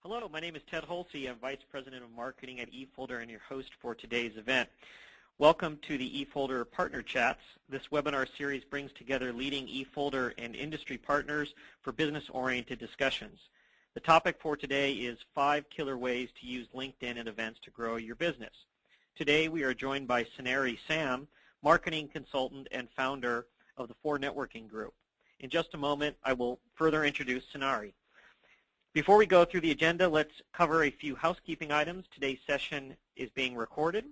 Hello, my name is Ted Holsey. I'm Vice President of Marketing at eFolder and your host for today's event. Welcome to the eFolder Partner Chats. This webinar series brings together leading eFolder and industry partners for business-oriented discussions. The topic for today is 5 killer ways to use LinkedIn and events to grow your business. Today we are joined by Saneri Sam, marketing consultant and founder of the 4 Networking Group. In just a moment, I will further introduce Saneri. Before we go through the agenda, let's cover a few housekeeping items. Today's session is being recorded.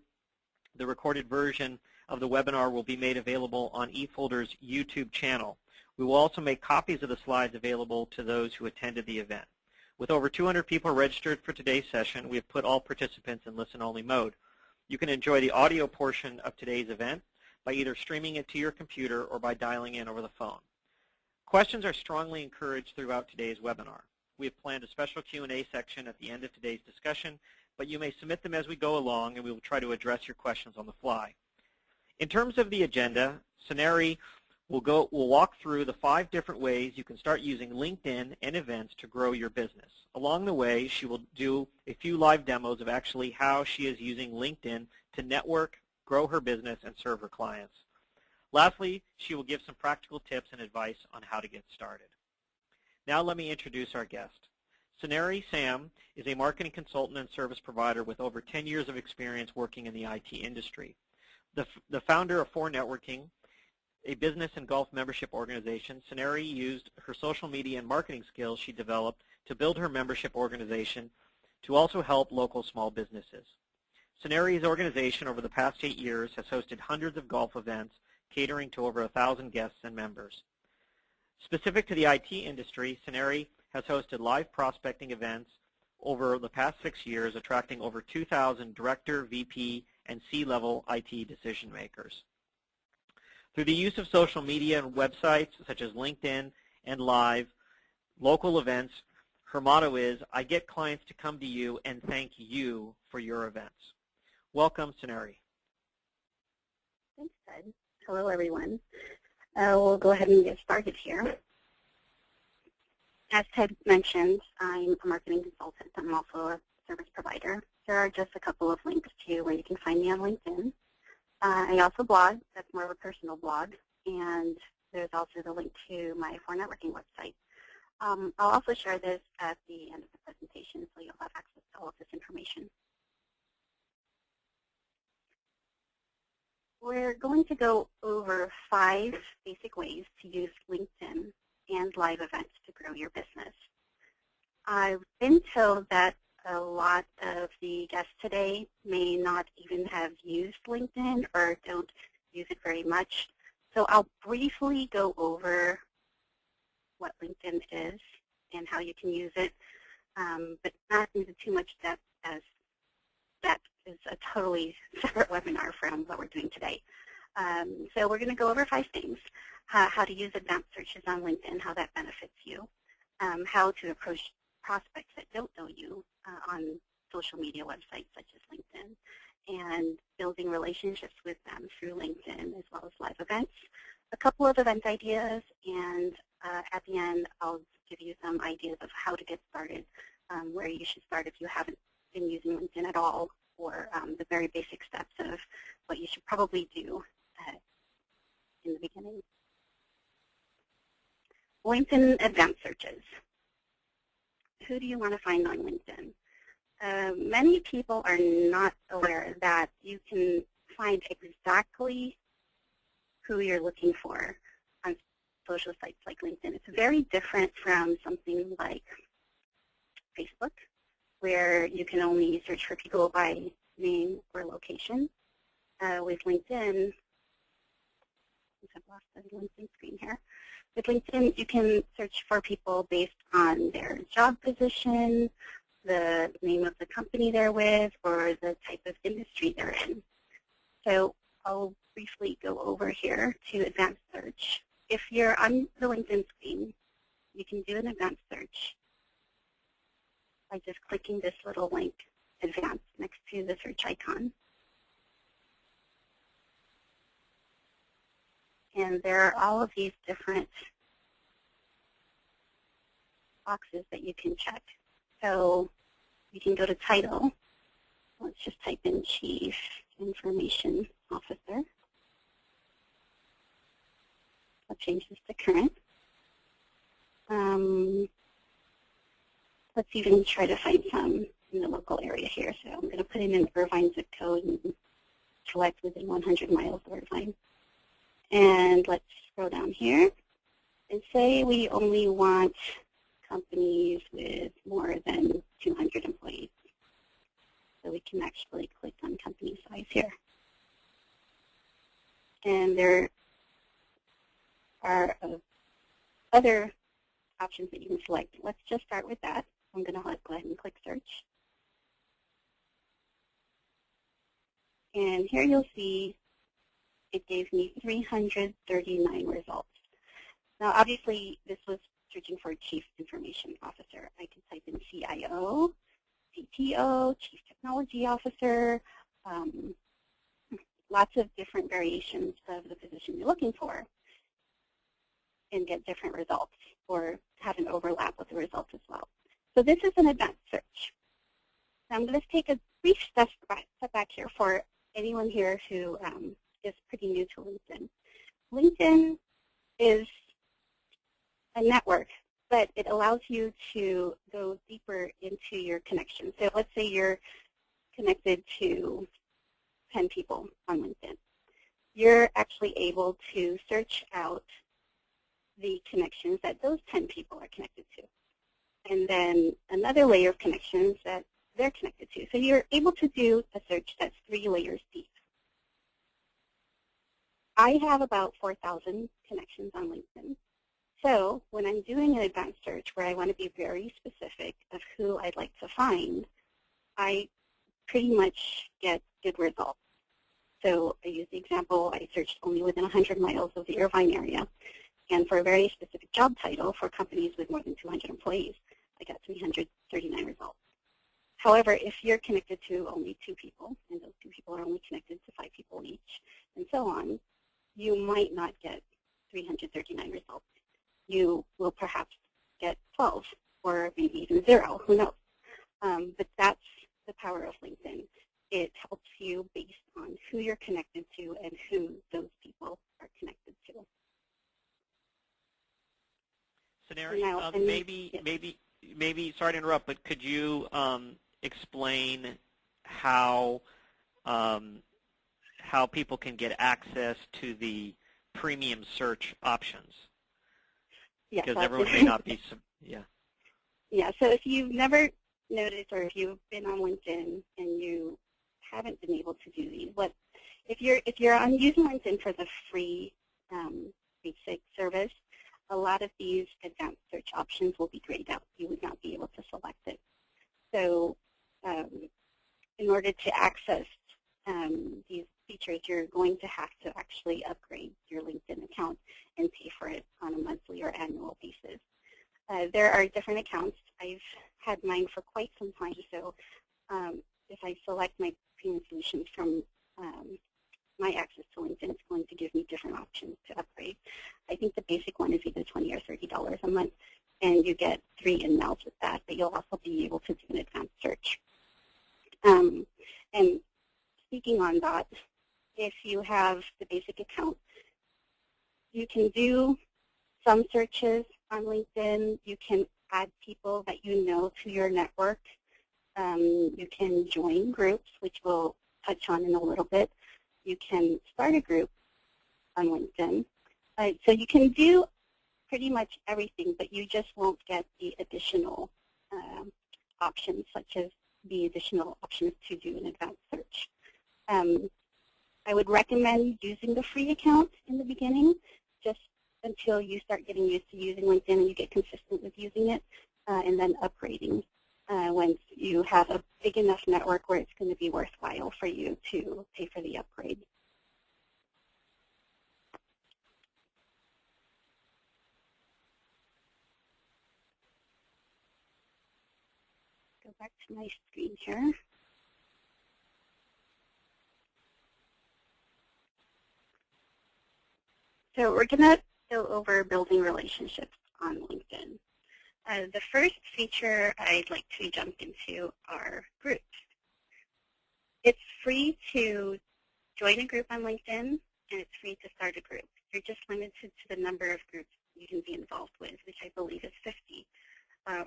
The recorded version of the webinar will be made available on eFolder's YouTube channel. We will also make copies of the slides available to those who attended the event. With over 200 people registered for today's session, we have put all participants in listen-only mode. You can enjoy the audio portion of today's event by either streaming it to your computer or by dialing in over the phone. Questions are strongly encouraged throughout today's webinar. We have planned a special Q&A section at the end of today's discussion, but you may submit them as we go along, and we will try to address your questions on the fly. In terms of the agenda, Saneri will walk through the 5 different ways you can start using LinkedIn and events to grow your business. Along the way, she will do a few live demos of actually how she is using LinkedIn to network, grow her business, and serve her clients. Lastly, she will give some practical tips and advice on how to get started. Now let me introduce our guest. Saneri Sam is a marketing consultant and service provider with over 10 years of experience working in the IT industry. The founder of 4 Networking, a business and golf membership organization, Saneri used her social media and marketing skills she developed to build her membership organization to also help local small businesses. Saneri's organization over the past 8 years has hosted hundreds of golf events catering to over 1,000 guests and members. Specific to the IT industry, Saneri has hosted live prospecting events over the past 6 years, attracting over 2,000 director, VP, and C-level IT decision makers. Through the use of social media and websites such as LinkedIn and live local events, her motto is, I get clients to come to you and thank you for your events. Welcome, Saneri. Thanks, Ted. Hello, everyone. We'll go ahead and get started here. As Ted mentioned, I'm a marketing consultant. I'm also a service provider. There are just a couple of links to where you can find me on LinkedIn. I also blog. That's more of a personal blog. And there's also the link to my 4 Networking website. I'll also share this at the end of the presentation, so you'll have access to all of this information. We're going to go over 5 basic ways to use LinkedIn and live events to grow your business. I've been told that a lot of the guests today may not even have used LinkedIn or don't use it very much. So I'll briefly go over what LinkedIn is and how you can use it, but not into too much depth, as that is a totally separate webinar from what we're doing today. So we're going to go over 5 things. How to use advanced searches on LinkedIn, how that benefits you, how to approach prospects that don't know you on social media websites such as LinkedIn, and building relationships with them through LinkedIn as well as live events. A couple of event ideas, and at the end I'll give you some ideas of how to get started, where you should start if you haven't been using LinkedIn at all, or the very basic steps of what you should probably do in the beginning. LinkedIn advanced searches. Who do you want to find on LinkedIn? Many people are not aware that you can find exactly who you're looking for on social sites like LinkedIn. It's very different from something like Facebook, where you can only search for people by name or location. With LinkedIn, I've lost the LinkedIn screen here. With LinkedIn, you can search for people based on their job position, the name of the company they're with, or the type of industry they're in. So I'll briefly go over here to advanced search. If you're on the LinkedIn screen, you can do an advanced search by just clicking this little link, advanced, next to the search icon. And there are all of these different boxes that you can check. So You can go to title. Let's just type in Chief Information Officer. I'll change this to current. Let's even try to find some in the local area here. So I'm going to put in an Irvine zip code and select within 100 miles of Irvine. And let's scroll down here and say we only want companies with more than 200 employees. So we can actually click on company size here. And there are other options that you can select. Let's just start with that. I'm going to go ahead and click search. And here you'll see it gave me 339 results. Now, obviously, this was searching for Chief Information Officer. I can type in CIO, CTO, Chief Technology Officer, lots of different variations of the position you're looking for, and get different results or have an overlap with the results as well. So this is an advanced search. Now I'm going to take a brief step back here for anyone here who is pretty new to LinkedIn. LinkedIn is a network, but it allows you to go deeper into your connections. So let's say you're connected to 10 people on LinkedIn. You're actually able to search out the connections that those 10 people are connected to, and then another layer of connections that they're connected to. So you're able to do a search that's 3 layers deep. I have about 4,000 connections on LinkedIn. So when I'm doing an advanced search where I want to be very specific of who I'd like to find, I pretty much get good results. So I use the example, I searched only within 100 miles of the Irvine area. And for a very specific job title for companies with more than 200 employees, I got 339 results. However, if you're connected to only 2 people, and those 2 people are only connected to 5 people each, and so on, you might not get 339 results. You will perhaps get 12, or maybe even 0, who knows. But that's the power of LinkedIn. It helps you based on who you're connected to and who those people are connected to. Sunari, maybe, sorry to interrupt, but could you explain how people can get access to the premium search options? Yes, because everyone may not be, Yeah, so if you've never noticed or if you've been on LinkedIn and you haven't been able to do these, if you're using LinkedIn for the free basic service, a lot of these advanced search options will be grayed out. You would not be able to select it. So in order to access these features, you're going to have to actually upgrade your LinkedIn account and pay for it on a monthly or annual basis. There are different accounts. I've had mine for quite some time, so if I select my premium solutions from my access to LinkedIn, it's going to give me different options to upgrade. I think the basic one is either $20 or $30 a month, and you get 3 in-mails with that, but you'll also be able to do an advanced search. And speaking on that, if you have the basic account, you can do some searches on LinkedIn. You can add people that you know to your network. You can join groups, which we'll touch on in a little bit. You can start a group on LinkedIn. So you can do pretty much everything, but you just won't get the additional options, such as the additional options to do an advanced search. I would recommend using the free account in the beginning, just until you start getting used to using LinkedIn and you get consistent with using it, and then upgrading once you have a big enough network where it's going to be worthwhile for you to pay for the upgrade. Go back to my screen here. So we're going to go over building relationships on LinkedIn. The first feature I'd like to jump into are groups. It's free to join a group on LinkedIn, and it's free to start a group. You're just limited to the number of groups you can be involved with, which I believe is 50.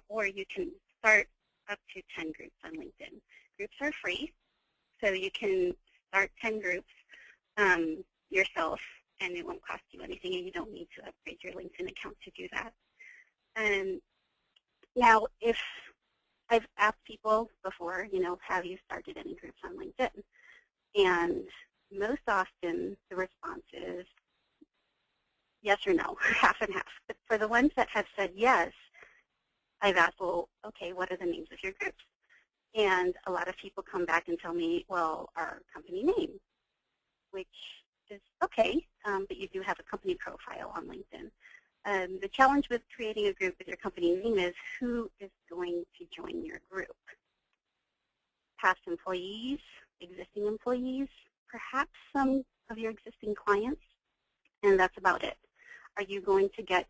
Or you can start up to 10 groups on LinkedIn. Groups are free, so you can start 10 groups yourself, and it won't cost you anything, and you don't need to upgrade your LinkedIn account to do that. Now, if I've asked people before, have you started any groups on LinkedIn? And most often the response is yes or no, half and half. But for the ones that have said yes, I've asked, well, okay, what are the names of your groups? And a lot of people come back and tell me, well, our company name, which is okay, but you do have a company profile on LinkedIn. The challenge with creating a group with your company name is who is going to join your group. Past employees, existing employees, perhaps some of your existing clients, and that's about it. Are you going to get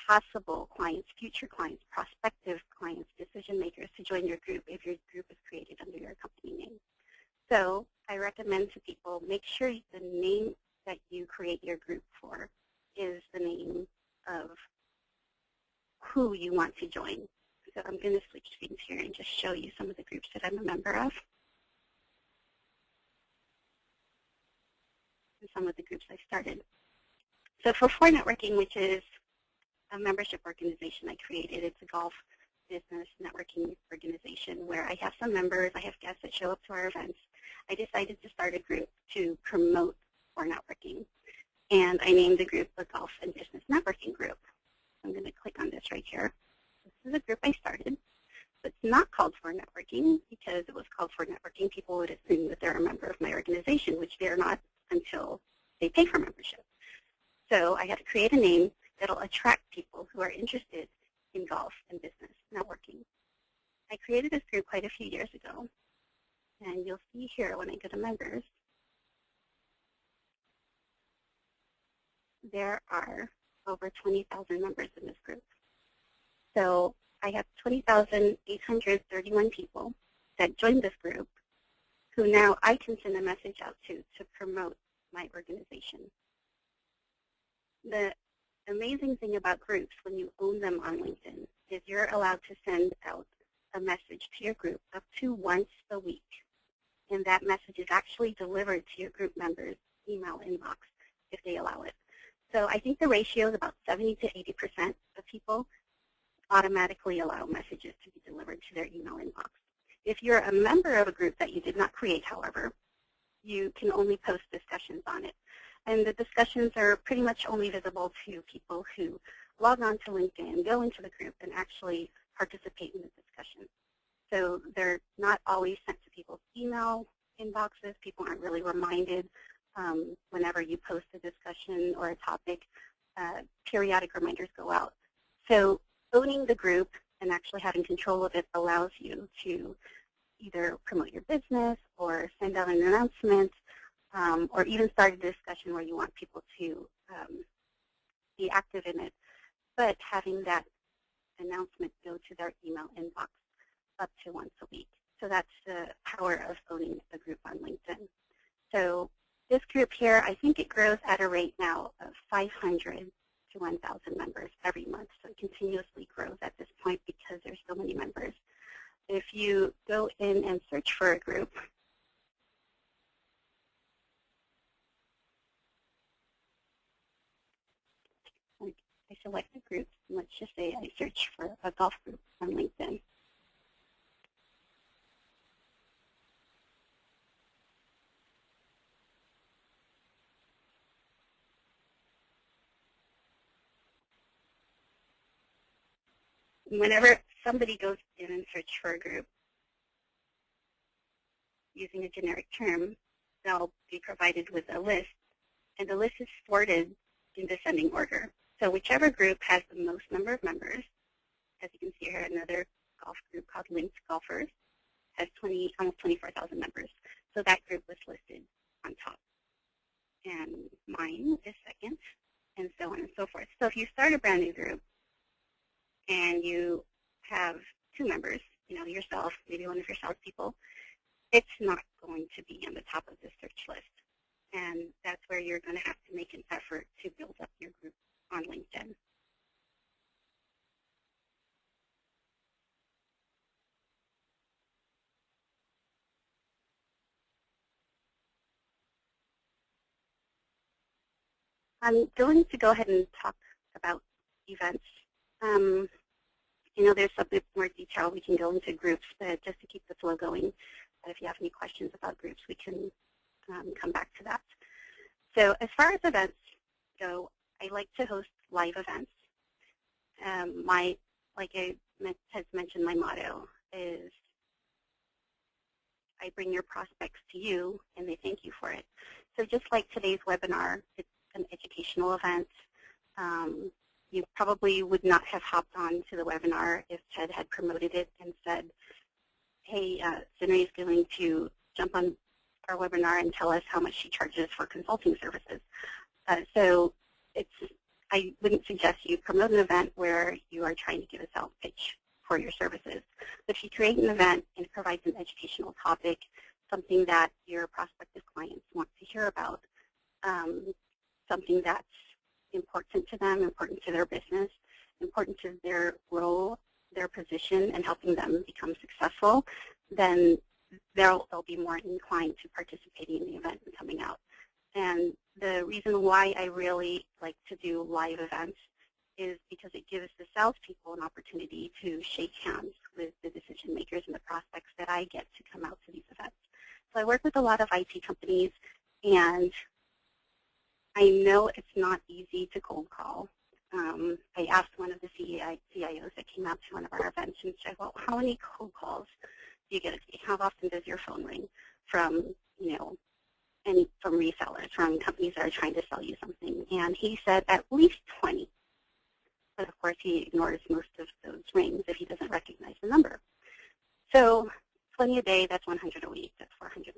possible clients, future clients, prospective clients, decision makers to join your group if your group is created under your company name? So I recommend to people, make sure the name that you create your group for is the name of who you want to join. So I'm going to switch screens here and just show you some of the groups that I'm a member of and some of the groups I started. So for networking, which is a membership organization I created, it's a golf business networking organization where I have some members, I have guests that show up to our events. I decided to start a group to promote for networking. And I named the group the Golf and Business Networking Group. I'm going to click on this right here. This is a group I started. It's not called for networking because if it was called for networking, people would assume that they're a member of my organization, which they're not until they pay for membership. So I had to create a name that'll attract people who are interested in golf and business networking. I created this group quite a few years ago, and you'll see here when I go to members, there are over 20,000 members in this group. So I have 20,831 people that joined this group who now I can send a message out to promote my organization. The amazing thing about groups when you own them on LinkedIn is you're allowed to send out a message to your group up to once a week. And that message is actually delivered to your group members' email inbox if they allow it. So I think the ratio is about 70 to 80% of people automatically allow messages to be delivered to their email inbox. If you're a member of a group that you did not create, however, you can only post discussions on it. And the discussions are pretty much only visible to people who log on to LinkedIn, go into the group, and actually participate in the discussion. So they're not always sent to people's email inboxes. People aren't really reminded whenever you post a discussion or a topic. Periodic reminders go out. So owning the group and actually having control of it allows you to either promote your business or send out an announcement or even start a discussion where you want people to be active in it, but having that announcement go to their email inbox up to once a week. So that's the power of owning a group on LinkedIn. So this group here, I think it grows at a rate now of 500 to 1,000 members every month. So it continuously grows at this point because there's so many members. If you go in and search for a group, I select a group, and let's just say I search for a golf group on LinkedIn. Whenever somebody goes in and search for a group using a generic term, they'll be provided with a list, and the list is sorted in descending order. So whichever group has the most number of members, as you can see here, another golf group called Linked Golfers has almost 24,000 members. So that group was listed on top. And mine is second, and so on and so forth. So if you start a brand new group, and you have two members, yourself, maybe one of your salespeople, it's not going to be on the top of the search list. And that's where you're going to have to make an effort to build up your group on LinkedIn. I'm going to go ahead and talk about events. There's a bit more detail. We can go into groups, but just to keep the flow going, if you have any questions about groups, we can come back to that. So as far as events go, I like to host live events. Like I has mentioned, my motto is I bring your prospects to you, and they thank you for it. So just like today's webinar, it's an educational event. You probably would not have hopped on to the webinar if Ted had promoted it and said, hey, Zinri is going to jump on our webinar and tell us how much she charges for consulting services. So I wouldn't suggest you promote an event where you are trying to give a sales pitch for your services. But if you create an event and it provides an educational topic, something that your prospective clients want to hear about, something that's important to them, important to their business, important to their role, their position, and helping them become successful, then they'll be more inclined to participating in the event and coming out. And the reason why I really like to do live events is because it gives the salespeople an opportunity to shake hands with the decision makers and the prospects that I get to come out to these events. So I work with a lot of IT companies, and I know it's not easy to cold call. I asked one of the CIOs that came out to one of our events and said, well, how many cold calls do you get? How often does your phone ring from, from resellers, from companies that are trying to sell you something? And he said at least 20. But of course, he ignores most of those rings if he doesn't recognize the number. So 20 a day, that's 100 a week. That's 400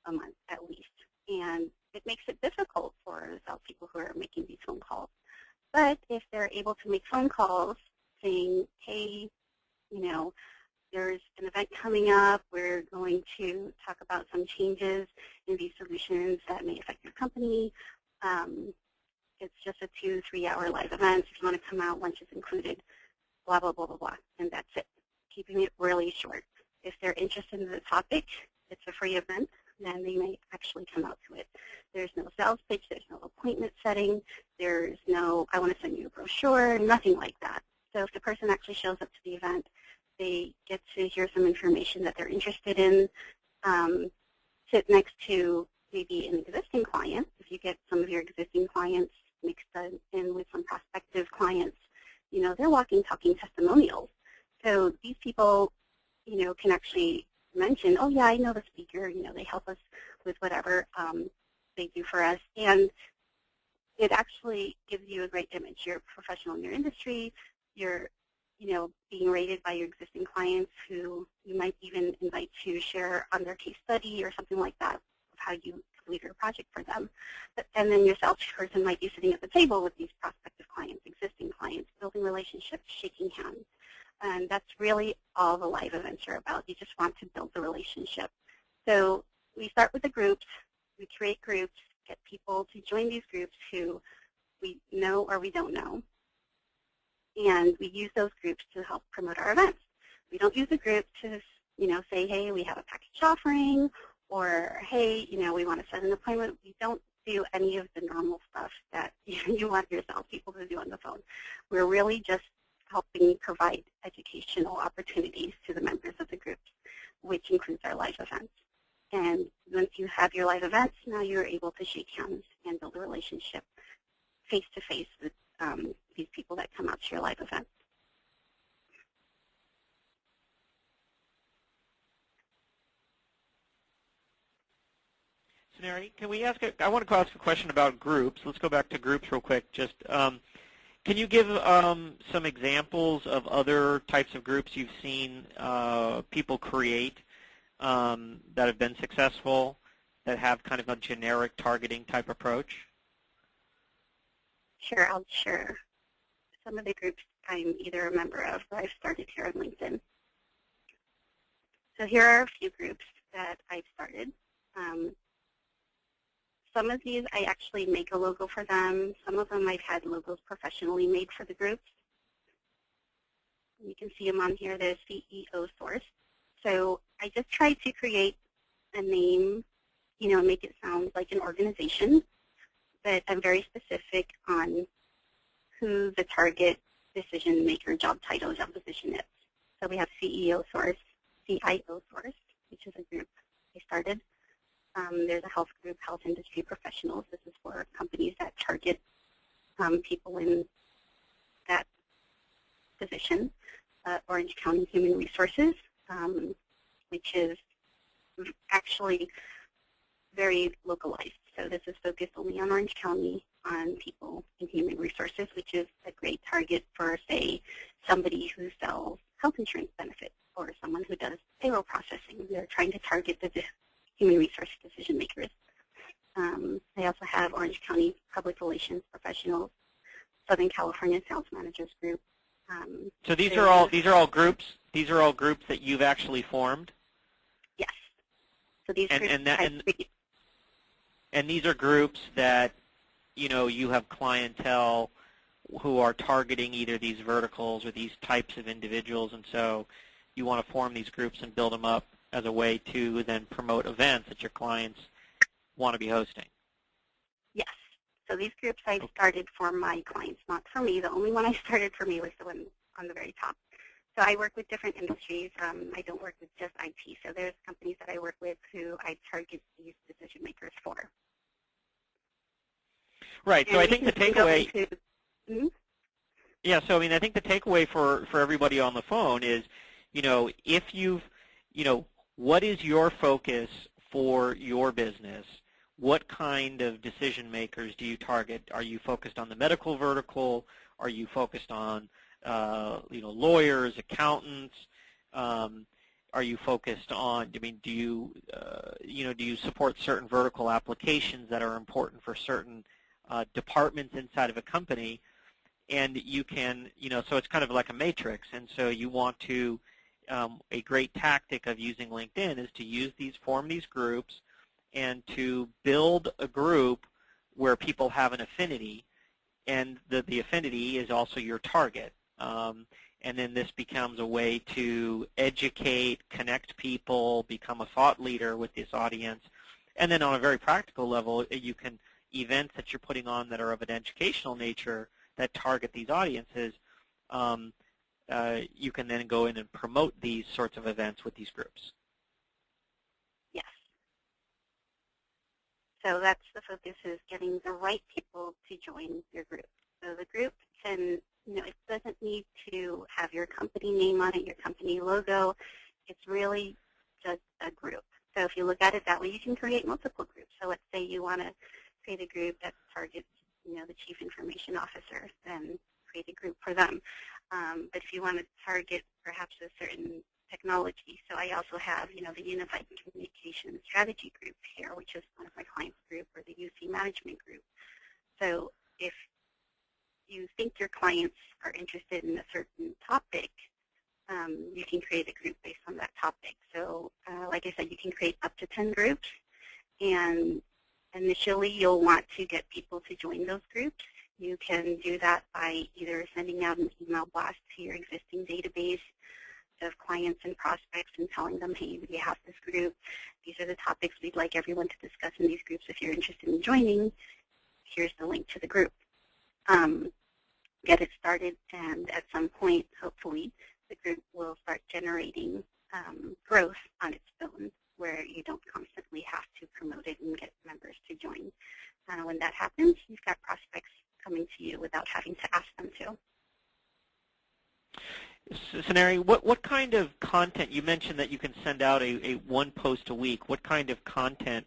a month at least. And it makes it difficult for the salespeople who are making these phone calls. But if they're able to make phone calls saying, hey, there's an event coming up, we're going to talk about some changes in these solutions that may affect your company. It's just a 2-3 hour live event. If you want to come out, lunch is included, blah, blah, blah, blah, blah. And that's it, keeping it really short. If they're interested in the topic, it's a free event, then they may actually come out to it. There's no sales pitch, there's no appointment setting, there's no, I want to send you a brochure, nothing like that. So if the person actually shows up to the event, they get to hear some information that they're interested in, sit next to maybe an existing client. If you get some of your existing clients mixed in with some prospective clients, they're walking, talking testimonials. So these people, can actually mention, oh yeah, I know the speaker, they help us with whatever they do for us. And it actually gives you a great image. You're a professional in your industry. You're, being rated by your existing clients who you might even invite to share on their case study or something like that of how you complete your project for them. And then your salesperson might be sitting at the table with these prospective clients, existing clients, building relationships, shaking hands. And that's really all the live events are about. You just want to build the relationship. So we start with the groups. We create groups, get people to join these groups who we know or we don't know. And we use those groups to help promote our events. We don't use a group to, say, hey, we have a package offering, or hey, we want to set an appointment. We don't do any of the normal stuff that you want your salespeople to do on the phone. We're really just helping provide educational opportunities to the members of the groups, which includes our live events. And once you have your live events, now you're able to shake hands and build a relationship face-to-face with these people that come out to your live events. So, Mary, can we ask I want to ask a question about groups. Let's go back to groups real quick. Just can you give some examples of other types of groups you've seen people create that have been successful, that have kind of a generic targeting type approach? Sure, I'll share some of the groups I'm either a member of or I've started here on LinkedIn. So here are a few groups that I've started. Some of these I actually make a logo for them. Some of them I've had logos professionally made for the groups. You can see them on here, the CEO source. So I just tried to create a name, make it sound like an organization, but I'm very specific on who the target decision maker job title, job position is. So we have CEO source, CIO source, which is a group I started. There's a health group, health industry professionals. This is for companies that target people in that position. Orange County Human Resources, which is actually very localized. So this is focused only on Orange County, on people in human resources, which is a great target for, say, somebody who sells health insurance benefits or someone who does payroll processing. They're trying to target the human resource decision makers. They also have Orange County Public Relations Professionals, Southern California Sales Managers Group. So these are all groups. These are all groups that you've actually formed. Yes. So these groups and these are groups that you have clientele who are targeting either these verticals or these types of individuals, and so you want to form these groups and build them up as a way to then promote events that your clients want to be hosting. Yes. So these groups I started for my clients, not for me. The only one I started for me was the one on the very top. So I work with different industries. I don't work with just IT. So there's companies that I work with who I target these decision makers for. Right. So I think the takeaway. Yeah. So I think the takeaway for everybody on the phone is, if you've, what is your focus for your business? What kind of decision makers do you target? Are you focused on the medical vertical? Are you focused on, lawyers, accountants? Are you focused on? Do you support certain vertical applications that are important for certain departments inside of a company? And you can, so it's kind of like a matrix. And so you want to, a great tactic of using LinkedIn is to form these groups and to build a group where people have an affinity, and the affinity is also your target. And then this becomes a way to educate, connect people, become a thought leader with this audience. And then on a very practical level, you can, events that you're putting on that are of an educational nature that target these audiences, you can then go in and promote these sorts of events with these groups. Yes. So that's the focus, is getting the right people to join your group. So the group can, it doesn't need to have your company name on it, your company logo. It's really just a group. So if you look at it that way, you can create multiple groups. So let's say you want to create a group that targets, the Chief Information Officer, then create a group for them. But if you want to target perhaps a certain technology, so I also have, the Unified Communication Strategy group here, which is one of my clients' group, or the UC Management group. So if you think your clients are interested in a certain topic, you can create a group based on that topic. So like I said, you can create up to 10 groups, and initially you'll want to get people to join those groups. You can do that by either sending out an email blast to your existing database of clients and prospects and telling them, hey, we have this group. These are the topics we'd like everyone to discuss in these groups. If you're interested in joining, here's the link to the group. Get it started, and at some point, hopefully, the group will start generating growth on its own, where you don't constantly have to promote it and get members to join. When that happens, you've got prospects coming to you without having to ask them to. Saneri, what kind of content, you mentioned that you can send out a one post a week. What kind of content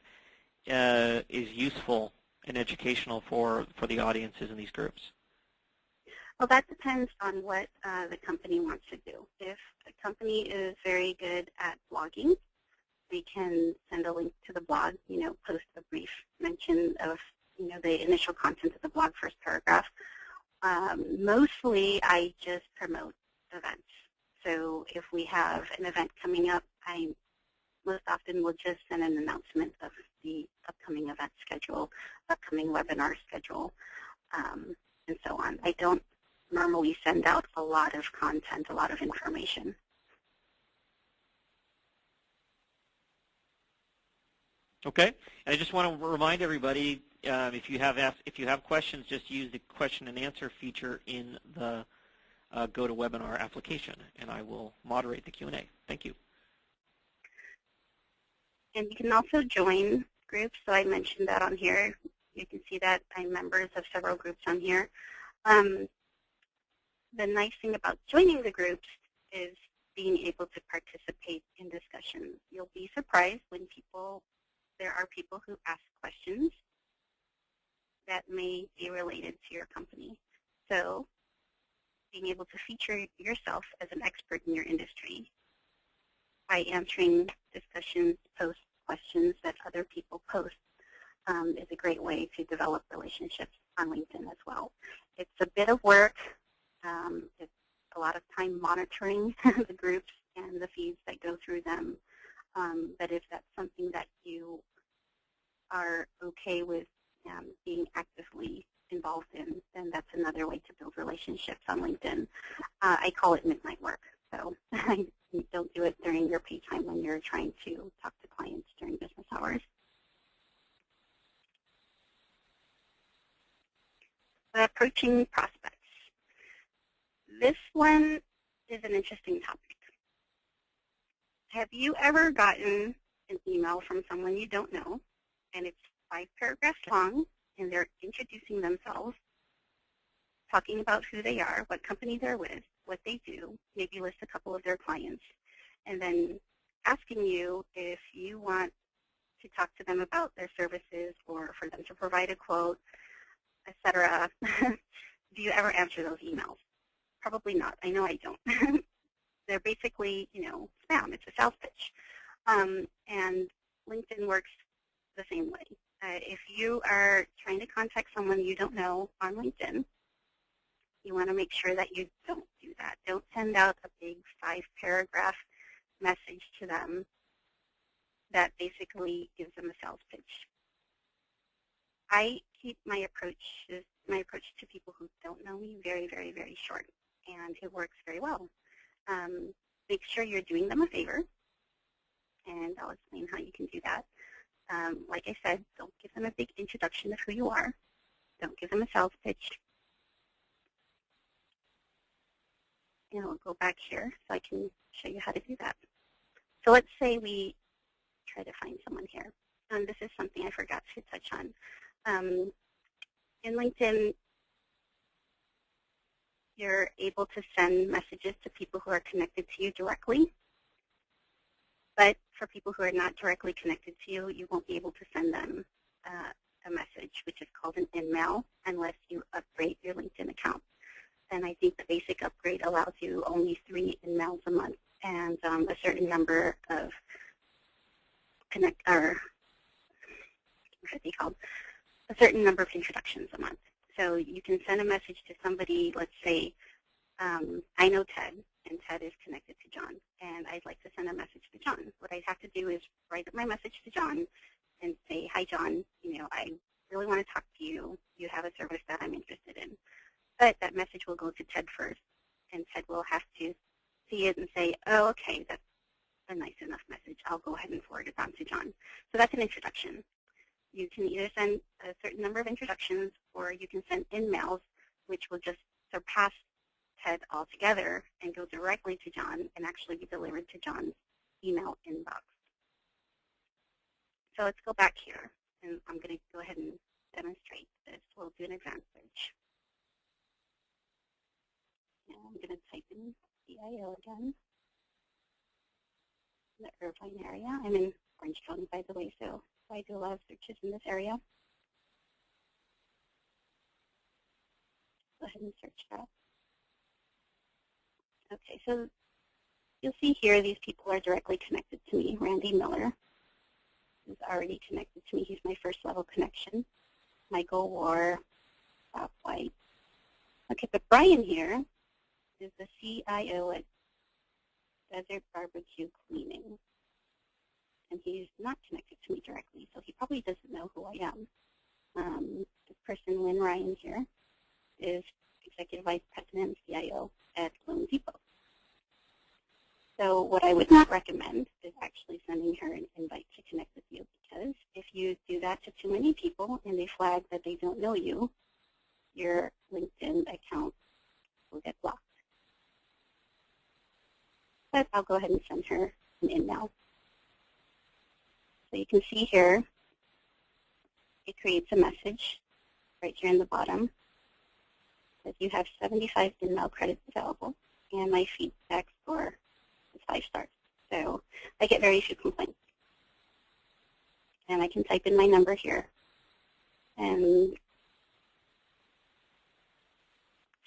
is useful and educational for the audiences in these groups? Well, that depends on what the company wants to do. If the company is very good at blogging, we can send a link to the blog, post a brief mention of, the initial content of the blog, first paragraph. Mostly, I just promote events. So if we have an event coming up, I most often will just send an announcement of the upcoming event schedule, upcoming webinar schedule, and so on. I don't normally send out a lot of content, a lot of information. Okay, and I just want to remind everybody, if you have questions, just use the question and answer feature in the GoToWebinar application, and I will moderate the Q&A. Thank you. And you can also join groups. So I mentioned that on here. You can see that I'm members of several groups on here. The nice thing about joining the groups is being able to participate in discussions. You'll be surprised when there are people who ask questions that may be related to your company. So being able to feature yourself as an expert in your industry by answering discussions, post questions that other people post is a great way to develop relationships on LinkedIn as well. It's a bit of work. It's a lot of time monitoring the groups and the feeds that go through them. But if that's something that you are okay with being actively involved in, then that's another way to build relationships on LinkedIn. I call it midnight work. So don't do it during your pay time when you're trying to talk to clients during business hours. Approaching prospects. This one is an interesting topic. Have you ever gotten an email from someone you don't know, and it's 5 paragraphs long, and they're introducing themselves, talking about who they are, what company they're with, what they do, maybe list a couple of their clients, and then asking you if you want to talk to them about their services or for them to provide a quote, etc. Do you ever answer those emails? Probably not. I know I don't. They're basically, spam. It's a sales pitch. And LinkedIn works the same way. If you are trying to contact someone you don't know on LinkedIn, you want to make sure that you don't do that. Don't send out a big 5-paragraph message to them that basically gives them a sales pitch. I keep my approach to people who don't know me very, very, very short, and it works very well. Make sure you're doing them a favor, and I'll explain how you can do that. Like I said, don't give them a big introduction of who you are. Don't give them a sales pitch. And I'll go back here so I can show you how to do that. So let's say we try to find someone here. And this is something I forgot to touch on. In LinkedIn, you're able to send messages to people who are connected to you directly. But for people who are not directly connected to you, you won't be able to send them a message, which is called an in-mail, unless you upgrade your LinkedIn account. And I think the basic upgrade allows you only 3 in-mails a month and a certain number of a certain number of introductions a month. So you can send a message to somebody, let's say, I know Ted, and Ted is connected to John, and I'd like to send a message to John. What I'd have to do is write up my message to John and say, hi, John, I really want to talk to you. You have a service that I'm interested in. But that message will go to Ted first, and Ted will have to see it and say, oh, okay, that's a nice enough message. I'll go ahead and forward it on to John. So that's an introduction. You can either send a certain number of introductions, or you can send in-mails, which will just surpass Ted altogether and go directly to John and actually be delivered to John's email inbox. So let's go back here, and I'm going to go ahead and demonstrate this. We'll do an advanced search. And I'm going to type in CIO again, the Irvine area. I'm in Orange County, by the way, so I do a lot of searches in this area. Go ahead and search that. Okay, so you'll see here these people are directly connected to me. Randy Miller is already connected to me. He's my first level connection. Michael War, Bob White, Okay, but Brian here is the CIO at Desert Barbecue Cleaning. And he's not connected to me directly, so he probably doesn't know who I am. The person, Lynn Ryan here, is Executive Vice President and CIO at Loan Depot. So what I would not recommend is actually sending her an invite to connect with you, because if you do that to too many people and they flag that they don't know you, your LinkedIn account will get blocked. But I'll go ahead and send her an email. So you can see here, it creates a message right here in the bottom that you have 75 email credits available, and my feedback score is 5 stars. So I get very few complaints. And I can type in my number here and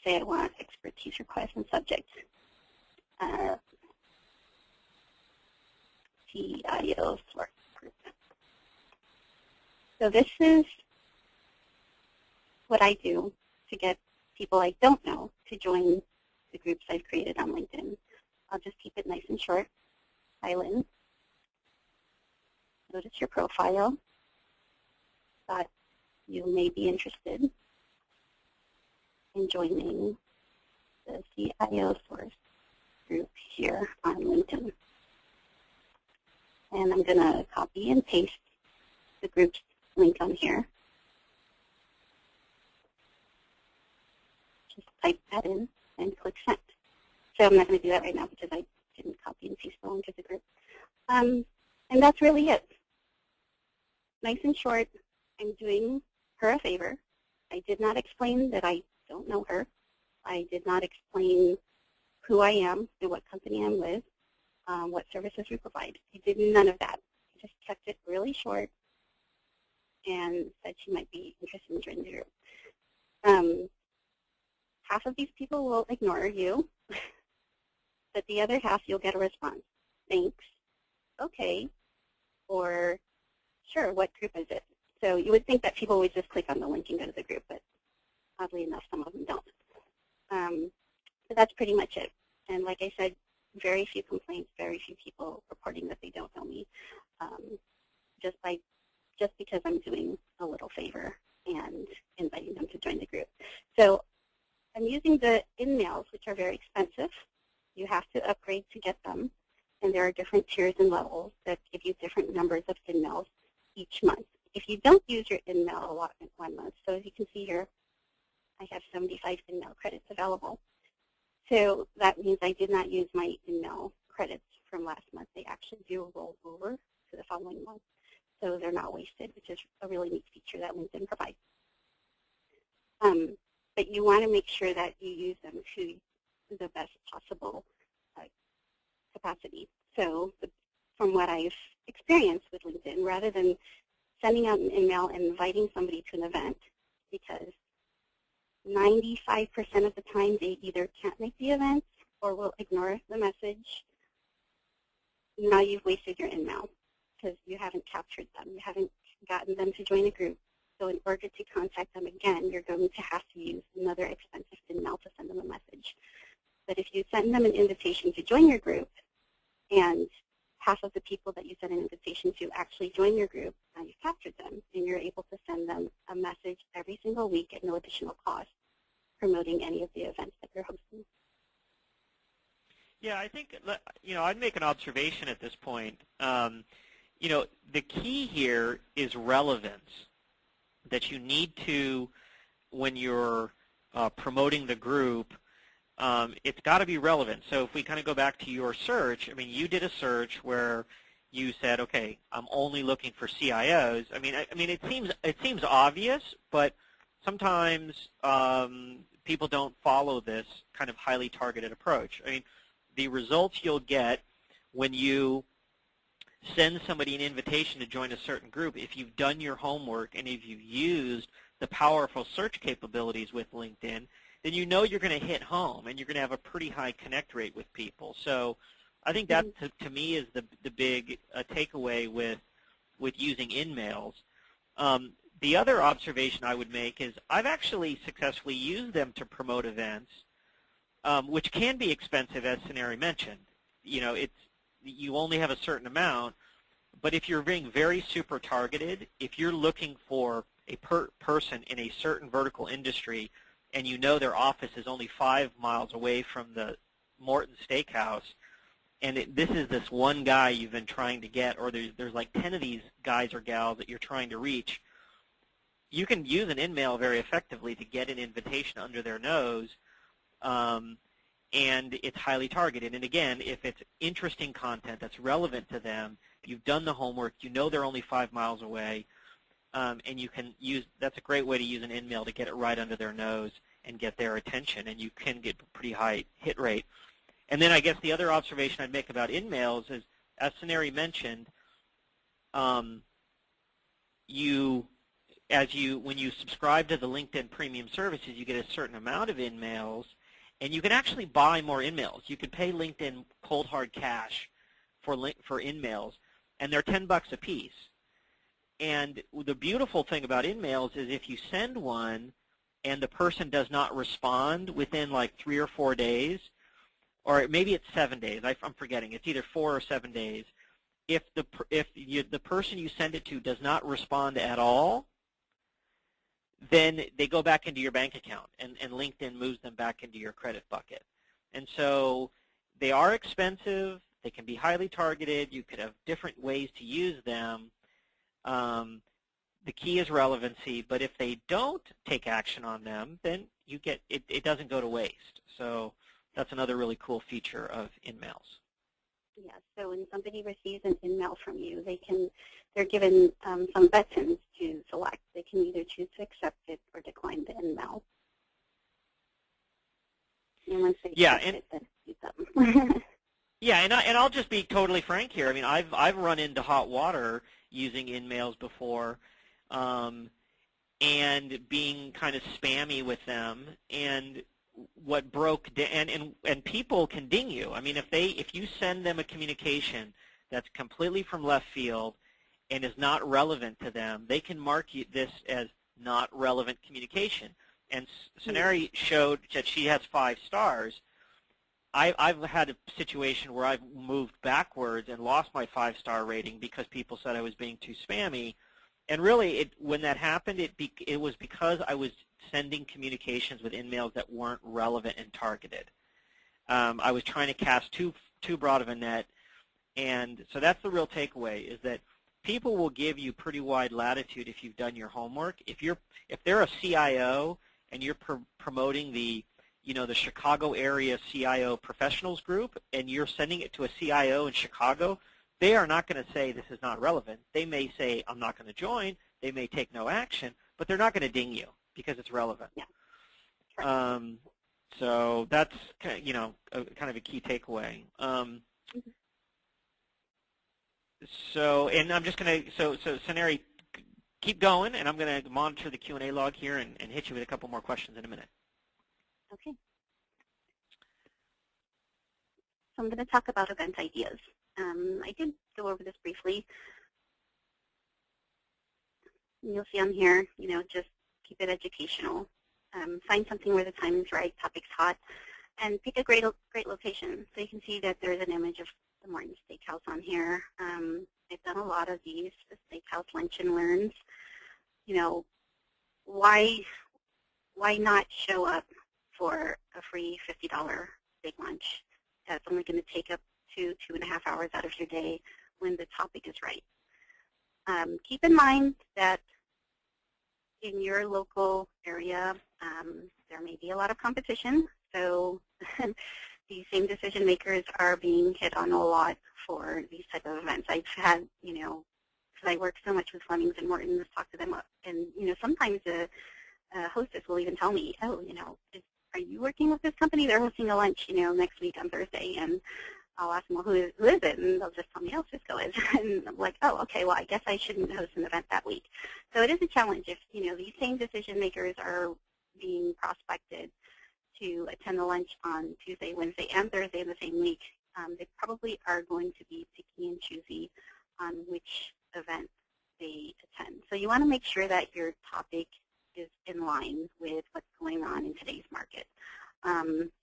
say I want expertise request and subject. CIO source group. So this is what I do to get people I don't know to join the groups I've created on LinkedIn. I'll just keep it nice and short. Hi, Lynn. Notice your profile. Thought you may be interested in joining the CIO source group here on LinkedIn. And I'm going to copy and paste the group's link on here. Just type that in and click send. So I'm not going to do that right now because I didn't copy and paste the link of the group. And that's really it. Nice and short. I'm doing her a favor. I did not explain that I don't know her. I did not explain who I am and what company I'm with, what services we provide. I did none of that. I just kept it really short and said she might be interested in joining the group. Half of these people will ignore you, but the other half you'll get a response. Thanks. Okay. Or sure, what group is it? So you would think that people would just click on the link and go to the group, but oddly enough, some of them don't. So that's pretty much it. And like I said, very few complaints, very few people reporting that they don't know me, just because I'm doing a little favor and inviting them to join the group. So I'm using the in-mails, which are very expensive. You have to upgrade to get them, and there are different tiers and levels that give you different numbers of in-mails each month. If you don't use your in-mail allotment 1 month, so as you can see here, I have 75 in-mail credits available. So that means I did not use my in-mail credits from last month. They actually do roll over to the following month, so they're not wasted, which is a really neat feature that LinkedIn provides. But you want to make sure that you use them to the best possible capacity. So from what I've experienced with LinkedIn, rather than sending out an email and inviting somebody to an event, because 95% of the time they either can't make the event or will ignore the message, now you've wasted your email because you haven't captured them. You haven't gotten them to join a group. So in order to contact them again, you're going to have to use another expensive email to send them a message. But if you send them an invitation to join your group, and half of the people that you send an invitation to actually join your group, now you've captured them, and you're able to send them a message every single week at no additional cost, promoting any of the events that you're hosting. Yeah, I think, I'd make an observation at this point. The key here is relevance, that you need to, when you're promoting the group, it's got to be relevant. So if we kind of go back to your search, I mean, you did a search where you said, okay, I'm only looking for CIOs. I mean, it seems obvious, but sometimes people don't follow this kind of highly targeted approach. I mean, the results you'll get when you send somebody an invitation to join a certain group, if you've done your homework and if you've used the powerful search capabilities with LinkedIn, then you know you're going to hit home and you're going to have a pretty high connect rate with people. So I think that, to me, is the big takeaway with using in-mails. The other observation I would make is I've actually successfully used them to promote events, which can be expensive, as Saneri mentioned. You only have a certain amount, but if you're being very super targeted, if you're looking for a person in a certain vertical industry and you know their office is only 5 miles away from the Morton Steakhouse, and this is this one guy you've been trying to get, or there's like 10 of these guys or gals that you're trying to reach, you can use an in-mail very effectively to get an invitation under their nose, and it's highly targeted. And again, if it's interesting content that's relevant to them, you've done the homework, you know they're only 5 miles away, and you can use, that's a great way to use an in-mail to get it right under their nose and get their attention, and you can get a pretty high hit rate. And then I guess the other observation I'd make about in-mails is, as Saneri mentioned, when you subscribe to the LinkedIn Premium services, you get a certain amount of in-mails, and you can actually buy more in-mails. You can pay LinkedIn cold hard cash for in-mails, and they're $10 a piece. And the beautiful thing about in-mails is if you send one and the person does not respond within like 3 or 4 days, or maybe it's 7 days, I'm forgetting, it's either 4 or 7 days, if the person you send it to does not respond at all, then they go back into your bank account, and LinkedIn moves them back into your credit bucket. And so they are expensive. They can be highly targeted. You could have different ways to use them. The key is relevancy, but if they don't take action on them, then you get it doesn't go to waste. So that's another really cool feature of in-mails. Yeah, so when somebody receives an in-mail from you, they're given some buttons to select. They can either choose to accept it or decline the in-mail. And once they accept it, then use them. Yeah, and I'll just be totally frank here. I mean, I've run into hot water using in-mails before, and being kind of spammy with them, and what broke and people can ding you. I mean, if you send them a communication that's completely from left field and is not relevant to them, they can mark this as not relevant communication. And Saneri showed that she has 5 stars. I've had a situation where I've moved backwards and lost my 5-star rating because people said I was being too spammy. And really, when that happened, it was because I was sending communications with in-mails that weren't relevant and targeted. I was trying to cast too broad of a net, and so that's the real takeaway, is that people will give you pretty wide latitude if you've done your homework. If they're a CIO and you're promoting the Chicago area CIO professionals group, and you're sending it to a CIO in Chicago, they are not going to say this is not relevant. They may say, I'm not going to join. They may take no action, but they're not going to ding you because it's relevant. Yeah. So that's kind of a key takeaway. And I'm just going to, so Saneri, keep going, and I'm going to monitor the Q&A log here and hit you with a couple more questions in a minute. Okay. So I'm going to talk about event ideas. I did go over this briefly. You'll see on here, just keep it educational. Find something where the time is right, topic's hot, and pick a great location. So you can see that there's an image of the Morton Steakhouse on here. I've done a lot of these, the Steakhouse Lunch and Learns. Why not show up for a free $50 steak lunch that's only going to take up 2.5 hours out of your day when the topic is right? Keep in mind that in your local area, there may be a lot of competition, so these same decision makers are being hit on a lot for these type of events. I've had, because I work so much with Flemings and Mortons, talk to them, and sometimes the hostess will even tell me, oh, are you working with this company? They're hosting a lunch, next week on Thursday, and I'll ask them, well, who is it? And they'll just tell me, oh, Cisco is. And I'm like, oh, okay, well, I guess I shouldn't host an event that week. So it is a challenge if, these same decision makers are being prospected to attend the lunch on Tuesday, Wednesday, and Thursday in the same week. They probably are going to be picky and choosy on which event they attend. So you want to make sure that your topic is in line with what's going on in today's market.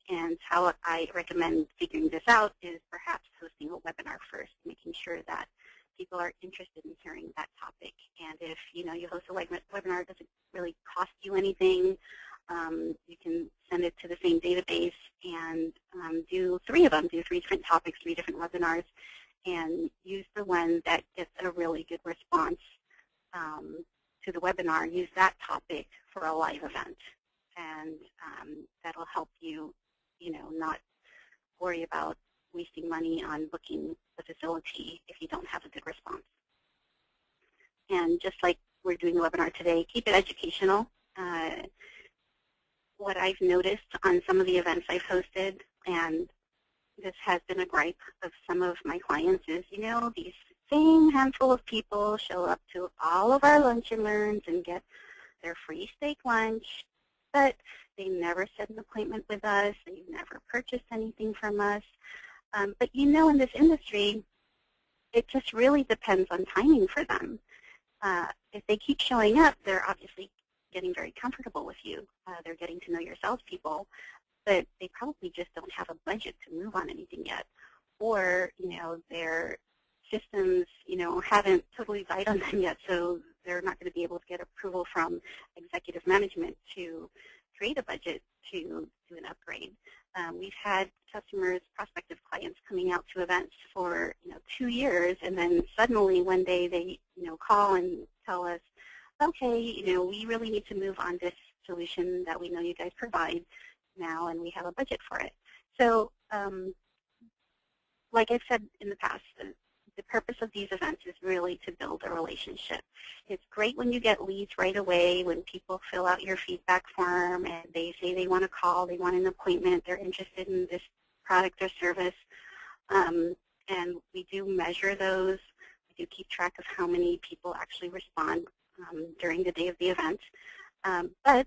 And how I recommend figuring this out is perhaps hosting a webinar first, making sure that people are interested in hearing that topic. And if you host a webinar, it doesn't really cost you anything. You can send it to the same database and do 3 of them, do 3 different topics, 3 different webinars, and use the one that gets a really good response to the webinar. Use that topic for a live event, and that'll help you, not worry about wasting money on booking the facility if you don't have a good response. And just like we're doing the webinar today, keep it educational. What I've noticed on some of the events I've hosted, and this has been a gripe of some of my clients, is, these same handful of people show up to all of our lunch and learns and get their free steak lunch, but they never set an appointment with us. They've never purchased anything from us. But in this industry, it just really depends on timing for them. If they keep showing up, they're obviously getting very comfortable with you. They're getting to know your salespeople, but they probably just don't have a budget to move on anything yet. Or, their systems, haven't totally died on them yet, so they're not going to be able to get approval from executive management to create a budget to do an upgrade. We've had customers, prospective clients, coming out to events for 2 years, and then suddenly one day they call and tell us, okay, we really need to move on this solution that we know you guys provide now, and we have a budget for it. So, like I've said in the past, the purpose of these events is really to build a relationship. It's great when you get leads right away, when people fill out your feedback form and they say they want to call, they want an appointment, they're interested in this product or service. And we do measure those. We do keep track of how many people actually respond during the day of the event. But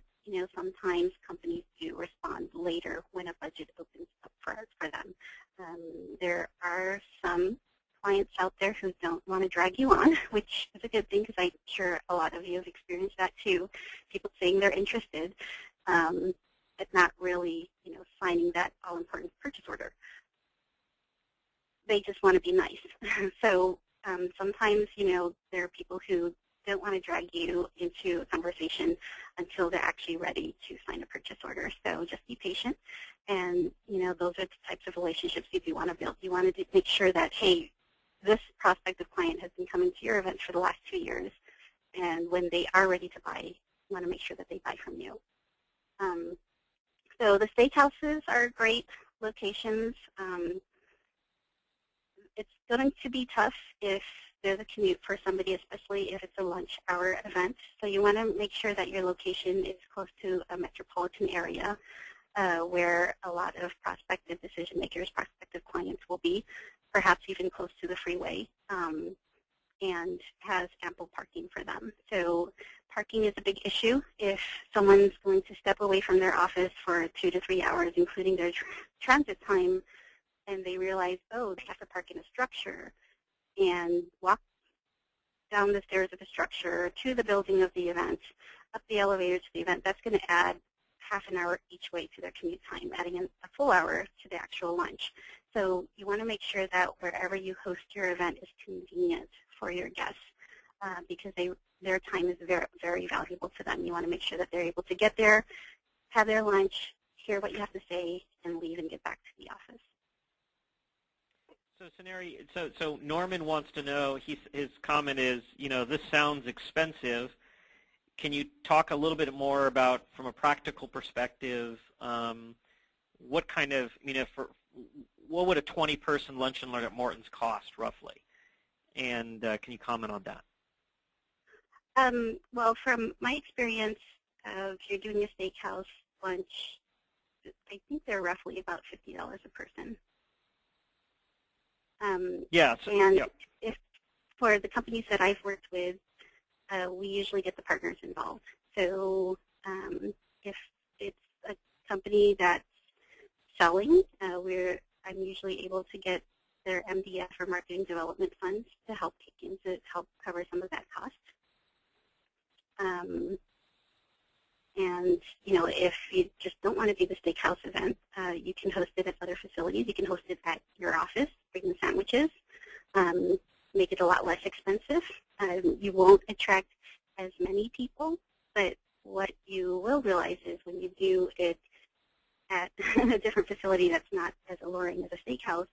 sometimes companies do respond later when a budget opens up for them. There are some clients out there who don't want to drag you on, which is a good thing because I'm sure a lot of you have experienced that too. People saying they're interested, but not really, signing that all-important purchase order. They just want to be nice. So sometimes, there are people who don't want to drag you into a conversation until they're actually ready to sign a purchase order. So just be patient, and those are the types of relationships you do want to build. You want to make sure that, hey, this prospective client has been coming to your event for the last 2 years, and when they are ready to buy, you want to make sure that they buy from you. So the steakhouses are great locations. It's going to be tough if there's a commute for somebody, especially if it's a lunch hour event. So you want to make sure that your location is close to a metropolitan area where a lot of prospective decision makers, prospective clients will be, perhaps even close to the freeway, and has ample parking for them. So parking is a big issue. If someone's going to step away from their office for 2 to 3 hours, including their transit time, and they realize, oh, they have to park in a structure and walk down the stairs of the structure to the building of the event, up the elevator to the event, that's going to add half an hour each way to their commute time, adding in a full hour to the actual lunch. So you want to make sure that wherever you host your event is convenient for your guests because their time is very, very valuable to them. You want to make sure that they're able to get there, have their lunch, hear what you have to say, and leave and get back to the office. So Norman wants to know, his comment is, this sounds expensive. Can you talk a little bit more about, from a practical perspective, what kind of, what would a 20-person lunch and learn at Morton's cost roughly? And can you comment on that? Well, from my experience, if you're doing a steakhouse lunch, I think they're roughly about $50 a person. If for the companies that I've worked with, we usually get the partners involved. So if it's a company that's selling, I'm usually able to get their MDF or marketing development funds to help kick in to help cover some of that cost. And, you know, if you just don't want to do the steakhouse event, you can host it at other facilities. You can host it at your office, bring the sandwiches, make it a lot less expensive. You won't attract as many people, but what you will realize is when you do it at a different facility that's not as alluring as a steakhouse,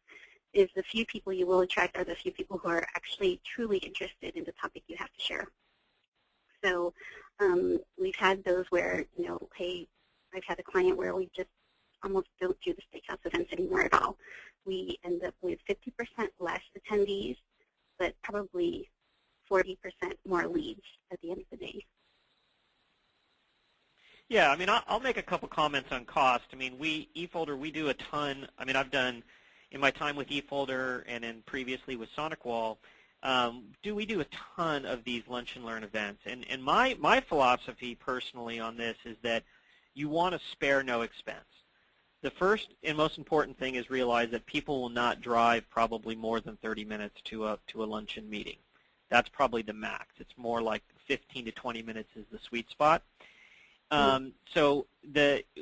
is the few people you will attract are the few people who are actually truly interested in the topic you have to share. So we've had those where, you know, hey, I've had a client where we just almost don't do the steakhouse events anymore at all. We end up with 50% less attendees, but probably 40% more leads at the end of the day. Yeah, I mean, I'll make a couple comments on cost. I mean, eFolder, we do a ton. I mean, I've done, in my time with eFolder and then previously with SonicWall, we do a ton of these lunch and learn events. And my philosophy personally on this is that you want to spare no expense. The first and most important thing is realize that people will not drive probably more than 30 minutes to a luncheon meeting. That's probably the max. It's more like 15 to 20 minutes is the sweet spot. So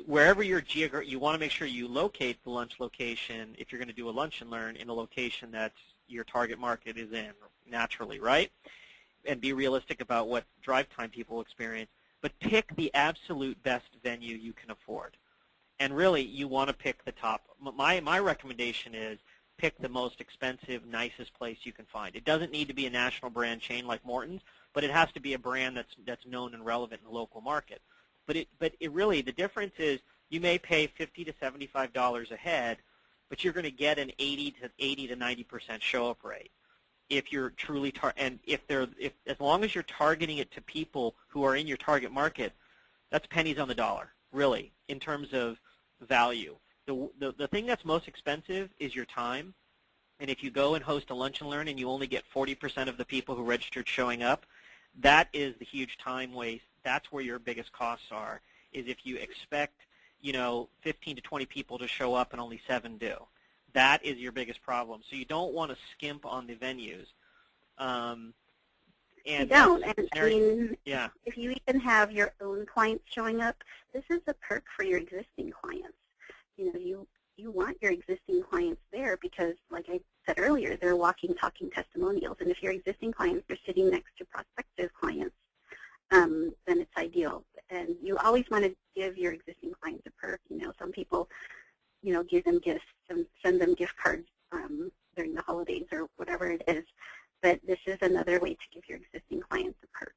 wherever you want to make sure you locate the lunch location if you're going to do a lunch and learn in a location that's your target market is in naturally, right? And be realistic about what drive time people experience. But pick the absolute best venue you can afford. And really, you want to pick the top. My recommendation is pick the most expensive, nicest place you can find. It doesn't need to be a national brand chain like Morton's, but it has to be a brand that's known and relevant in the local market. But it really, the difference is you may pay $50 to $75 a head, but you're going to get an 80 to 90% show up rate. If you're truly as long as you're targeting it to people who are in your target market, that's pennies on the dollar, really, in terms of value. The thing that's most expensive is your time. And if you go and host a lunch and learn and you only get 40% of the people who registered showing up, that is the huge time waste. That's where your biggest costs are, is if you expect, 15 to 20 people to show up and only 7 do. That is your biggest problem. So you don't want to skimp on the venues. You don't. And I mean, yeah. If you even have your own clients showing up, this is a perk for your existing clients. You want your existing clients there because, like I said earlier, they're walking, talking testimonials. And if your existing clients are sitting next to prospective clients, then it's ideal. And you always want to give your existing clients a perk. Some people, give them gifts and send them gift cards during the holidays or whatever it is. But this is another way to give your existing clients a perk.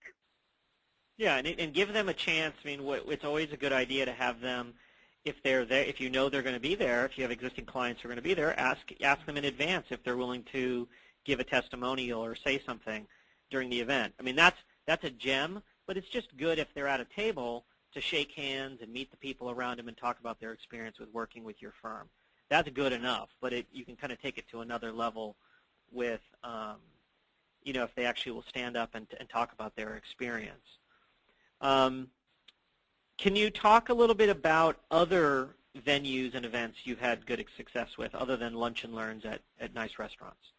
Yeah, and give them a chance. I mean, it's always a good idea to have them, if they're there, if you know they're going to be there, if you have existing clients who are going to be there, ask them in advance if they're willing to give a testimonial or say something during the event. I mean, that's a gem, but it's just good if they're at a table to shake hands and meet the people around them and talk about their experience with working with your firm. That's good enough, but you can kind of take it to another level with, if they actually will stand up and talk about their experience. Can you talk a little bit about other venues and events you've had good success with other than lunch and learns at nice restaurants?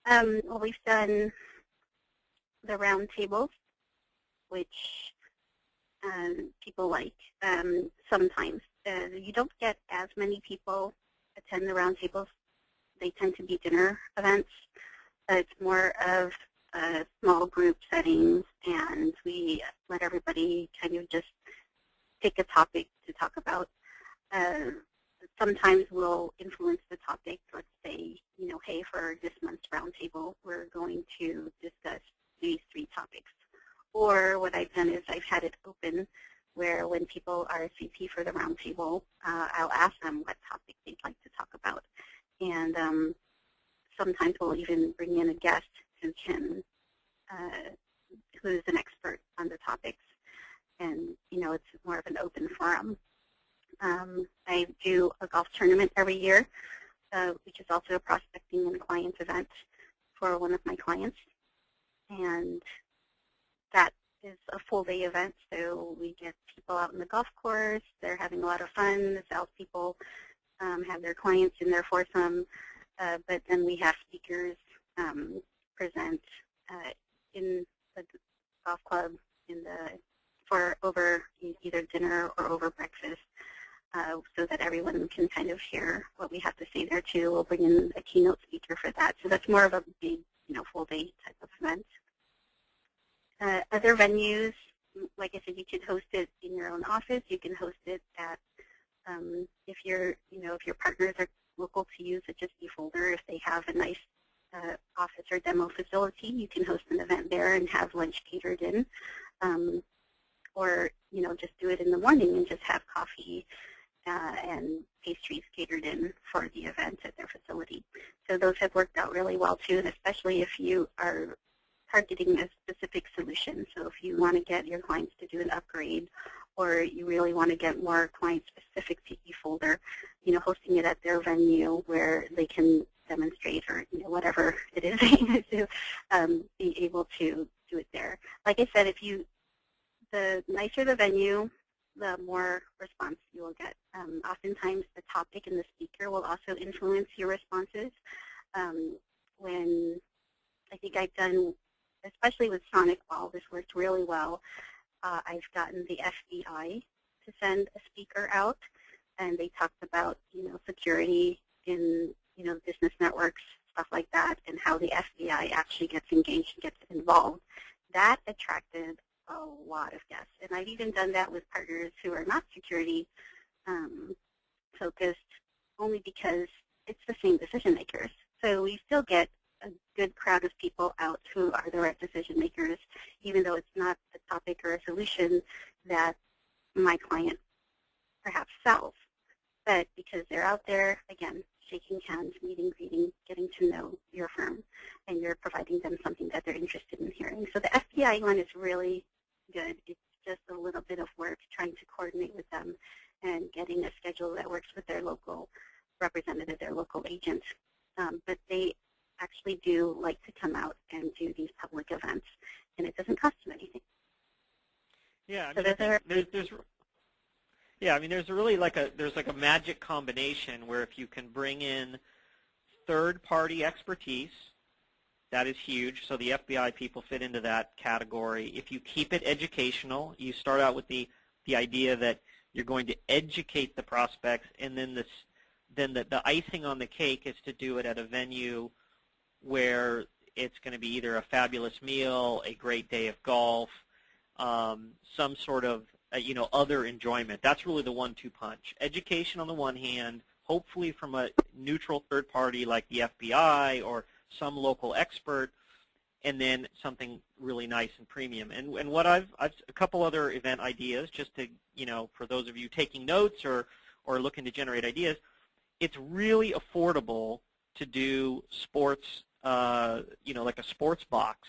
Well, we've done the round tables, which people like sometimes. You don't get as many people attend the round tables. They tend to be dinner events. It's more of small group settings, and we let everybody kind of just pick a topic to talk about. Sometimes we'll influence the topic. Let's say, hey, for this month's roundtable, we're going to discuss these 3 topics. Or what I've done is I've had it open where when people RSVP for the roundtable, I'll ask them what topic they'd like to talk about. And sometimes we'll even bring in a guest who's an expert on the topics, and it's more of an open forum. I do a golf tournament every year, which is also a prospecting and client event for one of my clients, and that is a full-day event. So we get people out on the golf course. They're having a lot of fun. The salespeople have their clients in their foursome. but then we have speakers present in the golf club for over either dinner or over breakfast, so that everyone can kind of hear what we have to say there too. We'll bring in a keynote speaker for that. So that's more of a big, full day type of event. Other venues, like I said, you can host it in your own office. You can host it at, if your partners are local to you, such as eFolder, if they have a nice office or demo facility, you can host an event there and have lunch catered in, or just do it in the morning and just have coffee and pastries catered in for the event at their facility. So those have worked out really well too, and especially if you are targeting a specific solution. So if you want to get your clients to do an upgrade, or you really want to get more clients specific to eFolder, hosting it at their venue where they can demonstrate, or whatever it is they need to be able to do it there. Like I said, the nicer the venue, the more response you will get. Oftentimes the topic and the speaker will also influence your responses. When I think I've done, especially with Sonic Ball, this worked really well. I've gotten the FBI to send a speaker out, and they talked about security in business networks, stuff like that, and how the FBI actually gets engaged and gets involved. That attracted a lot of guests, and I've even done that with partners who are not security focused, only because it's the same decision makers. So we still get a good crowd of people out who are the right decision makers, even though it's not a topic or a solution that my client perhaps sells. But because they're out there, again, shaking hands, meeting, greeting, getting to know your firm, and you're providing them something that they're interested in hearing. So the FBI one is really good. It's just a little bit of work trying to coordinate with them and getting a schedule that works with their local representative, their local agent. But they actually do like to come out and do these public events, and it doesn't cost them anything. Yeah, I mean, there's really like a magic combination where if you can bring in third-party expertise, that is huge. So the FBI people fit into that category. If you keep it educational, you start out with the idea that you're going to educate the prospects, and then the icing on the cake is to do it at a venue where it's going to be either a fabulous meal, a great day of golf, some sort of other enjoyment. That's really the 1-2 punch. Education on the one hand, hopefully from a neutral third party like the FBI or some local expert, and then something really nice and premium. And what I've a couple other event ideas, just to for those of you taking notes or looking to generate ideas. It's really affordable to do sports, like a sports box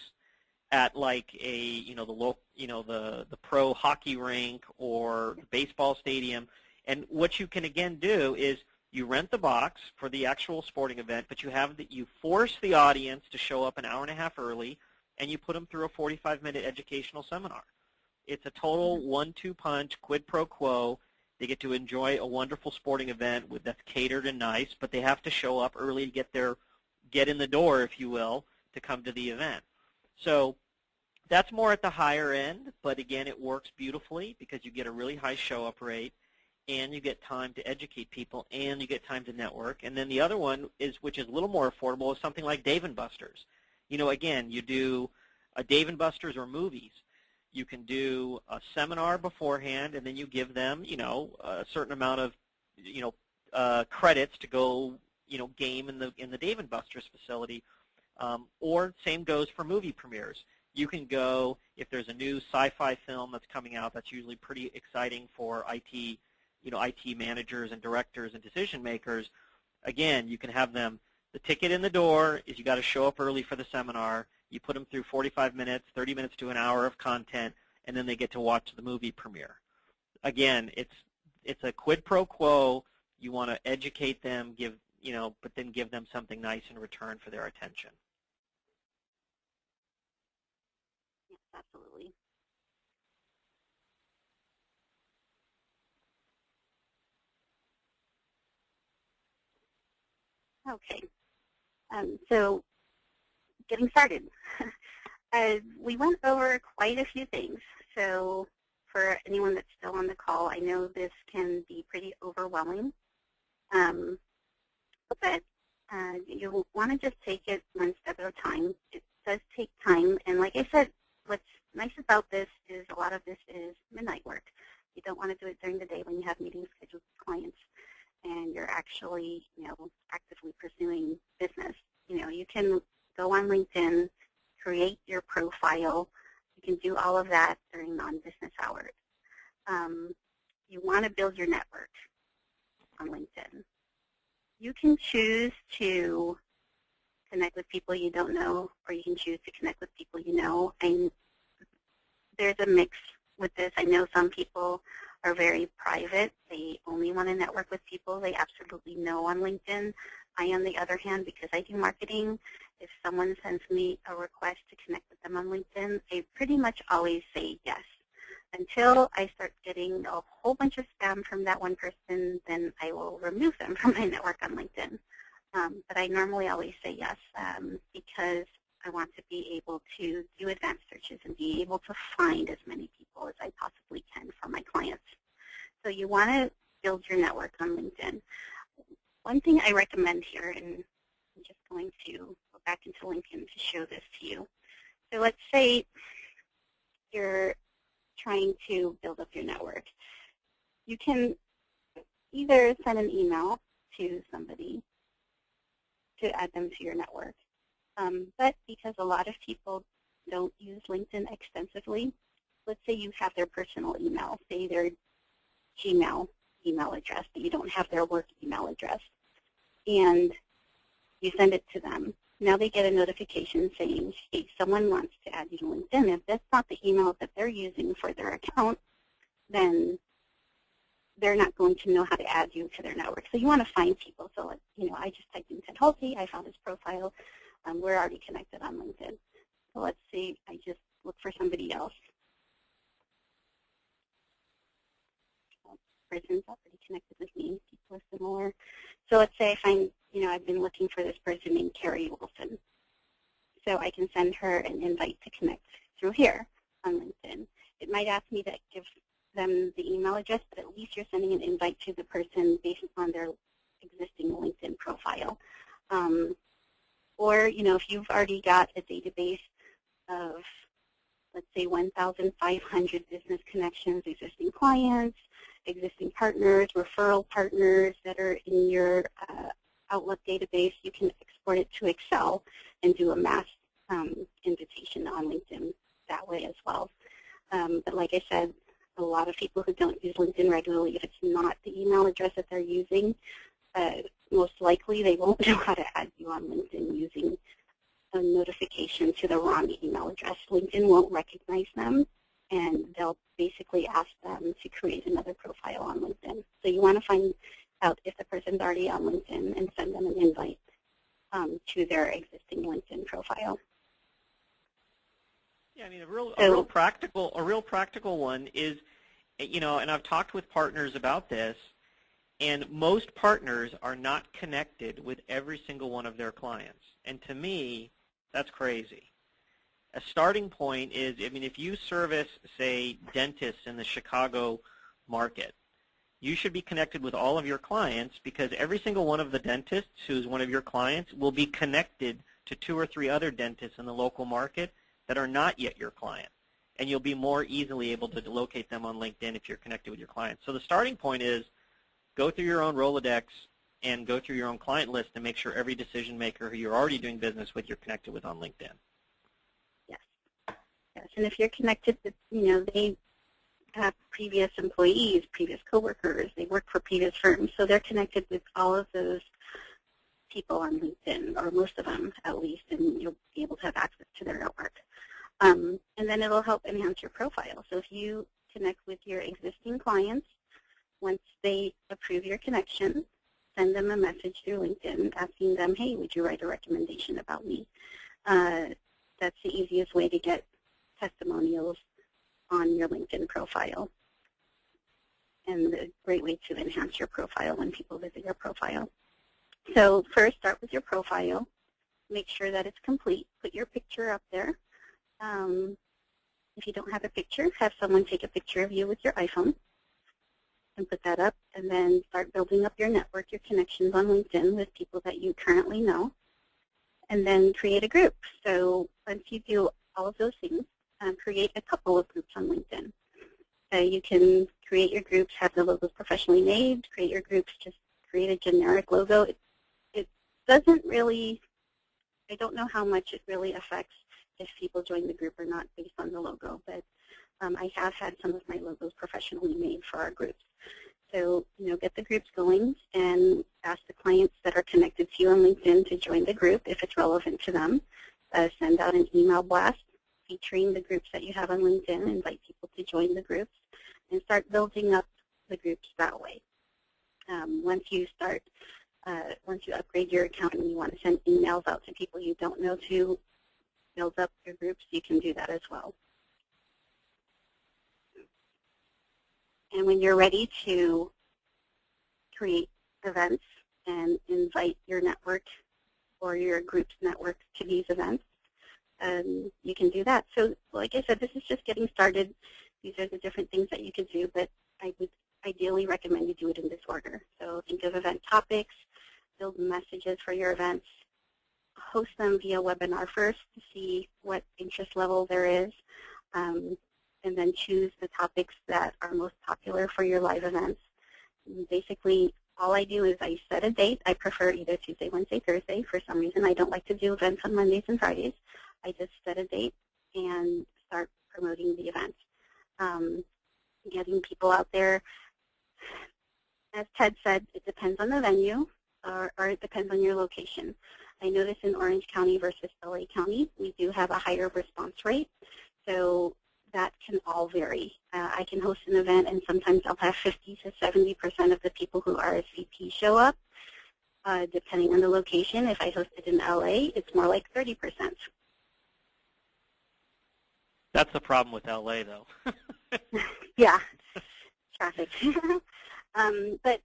at like a the pro hockey rink or the baseball stadium. And what you can again do is you rent the box for the actual sporting event, but you force the audience to show up an hour and a half early, and you put them through a 45-minute educational seminar. It's a total 1-2 punch, quid pro quo. They get to enjoy a wonderful sporting event that's catered and nice, but they have to show up early to get in the door, if you will, to come to the event. So that's more at the higher end, but again, it works beautifully because you get a really high show-up rate, and you get time to educate people, and you get time to network. And then the other one, which is a little more affordable, is something like Dave & Buster's. Again, you do a Dave & Buster's or movies. You can do a seminar beforehand, and then you give them, a certain amount of, credits to go, game in the Dave & Buster's facility. Or same goes for movie premieres. You can go if there's a new sci-fi film that's coming out. That's usually pretty exciting for IT, IT managers and directors and decision makers. Again, you can have them. The ticket in the door is you got to show up early for the seminar. You put them through 45 minutes, 30 minutes to an hour of content, and then they get to watch the movie premiere. Again, it's a quid pro quo. You want to educate them, but then give them something nice in return for their attention. Yes, absolutely. Okay, So getting started. We went over quite a few things. So for anyone that's still on the call, I know this can be pretty overwhelming. But you want to just take it one step at a time. It does take time. And like I said, what's nice about this is a lot of this is midnight work. You don't want to do it during the day when you have meetings scheduled with clients and you're actually, actively pursuing business. You can go on LinkedIn, create your profile. You can do all of that during non-business hours. You want to build your network on LinkedIn. You can choose to connect with people you don't know, or you can choose to connect with people you know. And there's a mix with this. I know some people are very private. They only want to network with people they absolutely know on LinkedIn. I, on the other hand, because I do marketing, if someone sends me a request to connect with them on LinkedIn, I pretty much always say yes. Until I start getting a whole bunch of spam from that one person, then I will remove them from my network on LinkedIn. But I normally always say yes because I want to be able to do advanced searches and be able to find as many people as I possibly can for my clients. So you want to build your network on LinkedIn. One thing I recommend here, and I'm just going to go back into LinkedIn to show this to you. So let's say you're trying to build up your network. You can either send an email to somebody to add them to your network. But because a lot of people don't use LinkedIn extensively, let's say you have their personal email, say their Gmail email address, but you don't have their work email address, and you send it to them. Now they get a notification saying, hey, someone wants to add you to LinkedIn. If that's not the email that they're using for their account, then they're not going to know how to add you to their network. So you want to find people. So, I just typed in Ted Hulsey. I found his profile. We're already connected on LinkedIn. So let's see. I just look for somebody else. Person's already connected with me. People are similar. So let's say I find, I've been looking for this person named Carrie Wilson. So I can send her an invite to connect through here on LinkedIn. It might ask me to give them the email address, but at least you're sending an invite to the person based on their existing LinkedIn profile. Or, if you've already got a database of, let's say, 1,500 business connections, existing clients, existing partners, referral partners that are in your Outlook database, you can export it to Excel and do a mass invitation on LinkedIn that way as well. But like I said, a lot of people who don't use LinkedIn regularly, if it's not the email address that they're using, most likely they won't know how to add you on LinkedIn using a notification to the wrong email address. LinkedIn won't recognize them, and they'll basically ask them to create another profile on LinkedIn. So you want to find out if the person's already on LinkedIn and send them an invite to their existing LinkedIn profile. Yeah, I mean, a real practical one is, and I've talked with partners about this, and most partners are not connected with every single one of their clients. And to me, that's crazy. A starting point is, if you service, say, dentists in the Chicago market, you should be connected with all of your clients because every single one of the dentists who's one of your clients will be connected to 2 or 3 other dentists in the local market that are not yet your client. And you'll be more easily able to locate them on LinkedIn if you're connected with your clients. So the starting point is go through your own Rolodex and go through your own client list and make sure every decision maker who you're already doing business with you're connected with on LinkedIn. Yes. And if you're connected with, they have previous employees, previous coworkers, they work for previous firms, so they're connected with all of those people on LinkedIn, or most of them at least, and you'll be able to have access to their network. And then it'll help enhance your profile. So if you connect with your existing clients, once they approve your connection, send them a message through LinkedIn asking them, hey, would you write a recommendation about me? That's the easiest way to get testimonials on your LinkedIn profile, and a great way to enhance your profile when people visit your profile. So first, start with your profile. make sure that it's complete. Put your picture up there. If you don't have a picture, have someone take a picture of you with your iPhone and put that up, and then start building up your network, your connections on LinkedIn with people that you currently know, and then create a group. So once you do all of those things, create a couple of groups on LinkedIn. You can create your groups, have the logos professionally made, create your groups, just create a generic logo. It doesn't really, I don't know how much it really affects if people join the group or not based on the logo, but I have had some of my logos professionally made for our groups. So, get the groups going and ask the clients that are connected to you on LinkedIn to join the group if it's relevant to them. Send out an email blast featuring the groups that you have on LinkedIn, invite people to join the groups, and start building up the groups that way. Once you upgrade your account and you want to send emails out to people you don't know to build up your groups, you can do that as well. And when you're ready to create events and invite your network or your group's network to these events, you can do that. So like I said, this is just getting started. These are the different things that you could do, but I would ideally recommend you do it in this order. So think of event topics, build messages for your events, host them via webinar first to see what interest level there is, and then choose the topics that are most popular for your live events. And basically, all I do is I set a date. I prefer either Tuesday, Wednesday, Thursday. For some reason, I don't like to do events on Mondays and Fridays. I just set a date and start promoting the event. Getting people out there. As Ted said, it depends on the venue or it depends on your location. I notice in Orange County versus LA County, we do have a higher response rate. So that can all vary. I can host an event and sometimes I'll have 50 to 70% of the people who RSVP show up. Depending on the location, if I host it in LA, it's more like 30%. That's the problem with LA, though. Yeah, traffic. But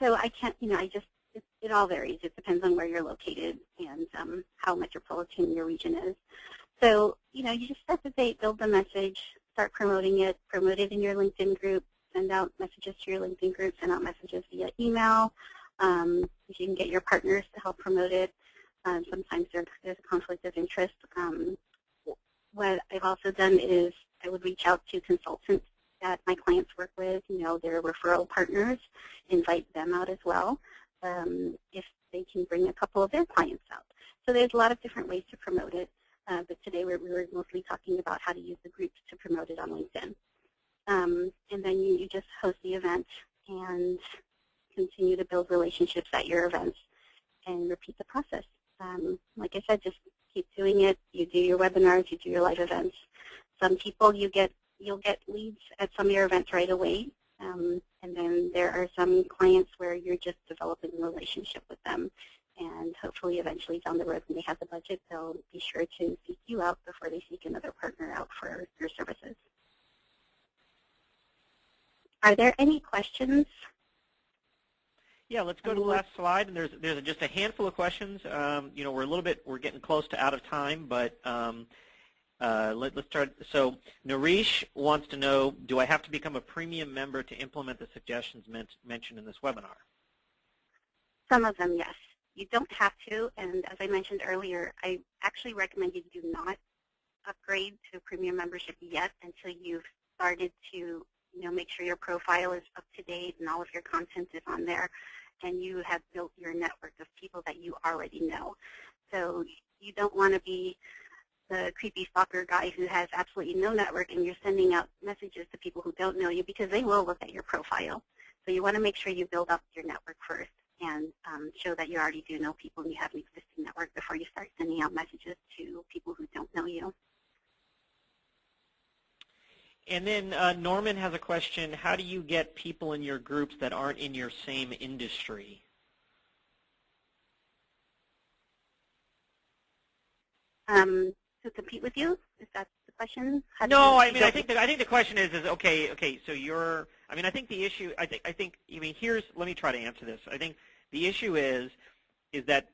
so I can't. It all varies. It depends on where you're located and how metropolitan your region is. So you just set the date, build the message, start promoting it, promote it in your LinkedIn group, send out messages to your LinkedIn group, send out messages via email. If you can get your partners to help promote it, sometimes there's a conflict of interest. What I've also done is I would reach out to consultants that my clients work with, their referral partners, invite them out as well, if they can bring a couple of their clients out. So there's a lot of different ways to promote it, but today we were mostly talking about how to use the groups to promote it on LinkedIn. And then you just host the event and continue to build relationships at your events and repeat the process. Like I said, just keep doing it. You do your webinars, you do your live events. Some people you'll get leads at some of your events right away, and then there are some clients where you're just developing a relationship with them, and hopefully eventually down the road when they have the budget, they'll be sure to seek you out before they seek another partner out for your services. Are there any questions? Yeah, let's go to the last slide, and there's just a handful of questions. We're getting close to out of time, but let's start. So Nareesh wants to know, do I have to become a premium member to implement the suggestions mentioned in this webinar? Some of them, yes. You don't have to, and as I mentioned earlier, I actually recommend you do not upgrade to premium membership yet until you've started to make sure your profile is up to date and all of your content is on there, and you have built your network of people that you already know. So you don't want to be the creepy stalker guy who has absolutely no network and you're sending out messages to people who don't know you, because they will look at your profile. So you want to make sure you build up your network first and show that you already do know people and you have an existing network before you start sending out messages to people who don't know you. And then Norman has a question. How do you get people in your groups that aren't in your same industry? To compete with you? Is that the question? No, I think the question is okay. So you're. I think the issue. Let me try to answer this. I think the issue is that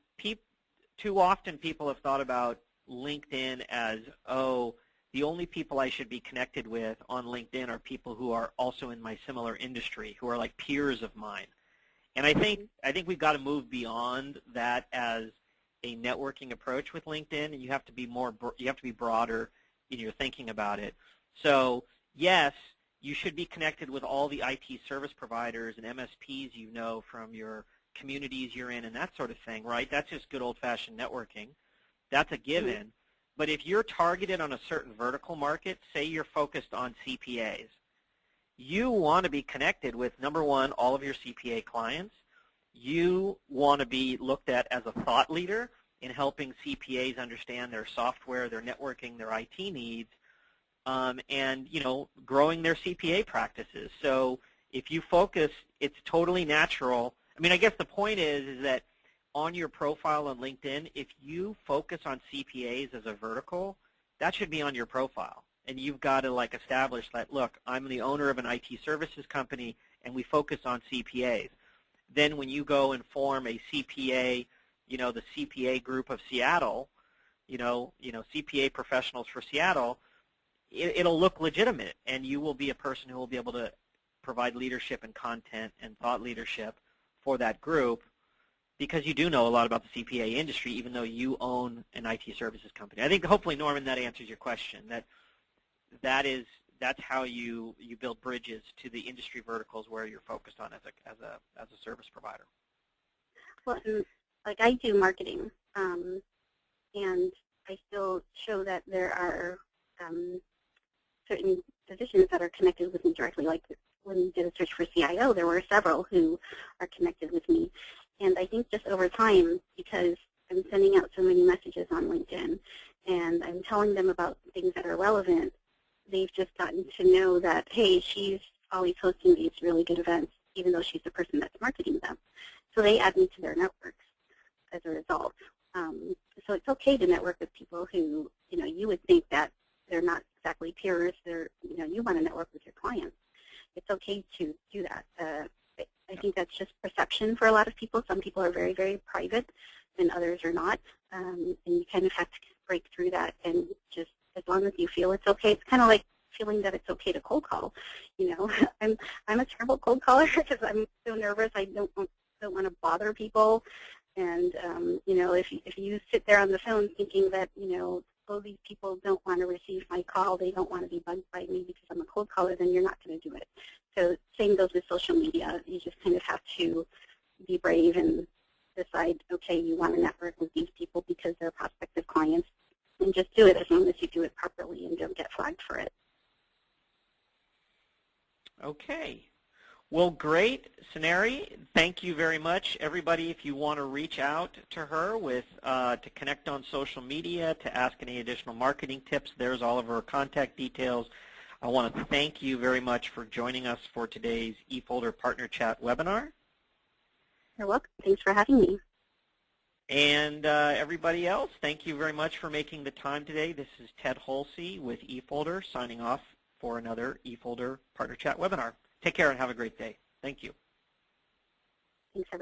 too often people have thought about LinkedIn as, oh, the only people I should be connected with on LinkedIn are people who are also in my similar industry, who are like peers of mine. And I think we've got to move beyond that as a networking approach with LinkedIn, and you have to be broader in your thinking about it. So yes, you should be connected with all the IT service providers and MSPs you know from your communities you're in and that sort of thing, right? That's just good old-fashioned networking. That's a given. But if you're targeted on a certain vertical market, say you're focused on CPAs, you want to be connected with, number one, all of your CPA clients. You want to be looked at as a thought leader in helping CPAs understand their software, their networking, their IT needs, and, you know, growing their CPA practices. So if you focus, it's totally natural. I mean, I guess the point is that on your profile on LinkedIn, if you focus on CPAs as a vertical, that should be on your profile. And you've got to like establish that, look, I'm the owner of an IT services company and we focus on CPAs. Then when you go and form a CPA, you know, the CPA group of Seattle, you know, CPA professionals for Seattle, it'll look legitimate, and you will be a person who will be able to provide leadership and content and thought leadership for that group, because you do know a lot about the CPA industry, even though you own an IT services company. I think hopefully, Norman, that answers your question. That's how you build bridges to the industry verticals where you're focused on as a service provider. Well, like I do marketing, and I still show that there are certain positions that are connected with me directly. Like when we did a search for CIO, there were several who are connected with me. And I think just over time, because I'm sending out so many messages on LinkedIn and I'm telling them about things that are relevant, they've just gotten to know that, hey, she's always hosting these really good events, even though she's the person that's marketing them. So they add me to their networks as a result. So it's okay to network with people who, you know, you would think that they're not exactly peers. They're, you know, you want to network with your clients. It's okay to do that. I think that's just perception for a lot of people. Some people are very, very private, and others are not. And you kind of have to break through that, and just as long as you feel it's okay. It's kind of like feeling that it's okay to cold call. You know, I'm a terrible cold caller because I'm so nervous. I don't want to bother people. And you know, if you sit there on the phone thinking that, you know, oh, these people don't want to receive my call, they don't want to be bugged by me because I'm a cold caller, then you're not going to do it. So same goes with social media. You just kind of have to be brave and decide, okay, you want to network with these people because they're prospective clients, and just do it as long as you do it properly and don't get flagged for it. Okay. Well, great, Saneri. Thank you very much. Everybody, if you want to reach out to her with to connect on social media, to ask any additional marketing tips, there's all of her contact details. I want to thank you very much for joining us for today's eFolder Partner Chat webinar. You're welcome. Thanks for having me. And everybody else, thank you very much for making the time today. This is Ted Holsey with eFolder signing off for another eFolder Partner Chat webinar. Take care and have a great day. Thank you. Thanks, everybody.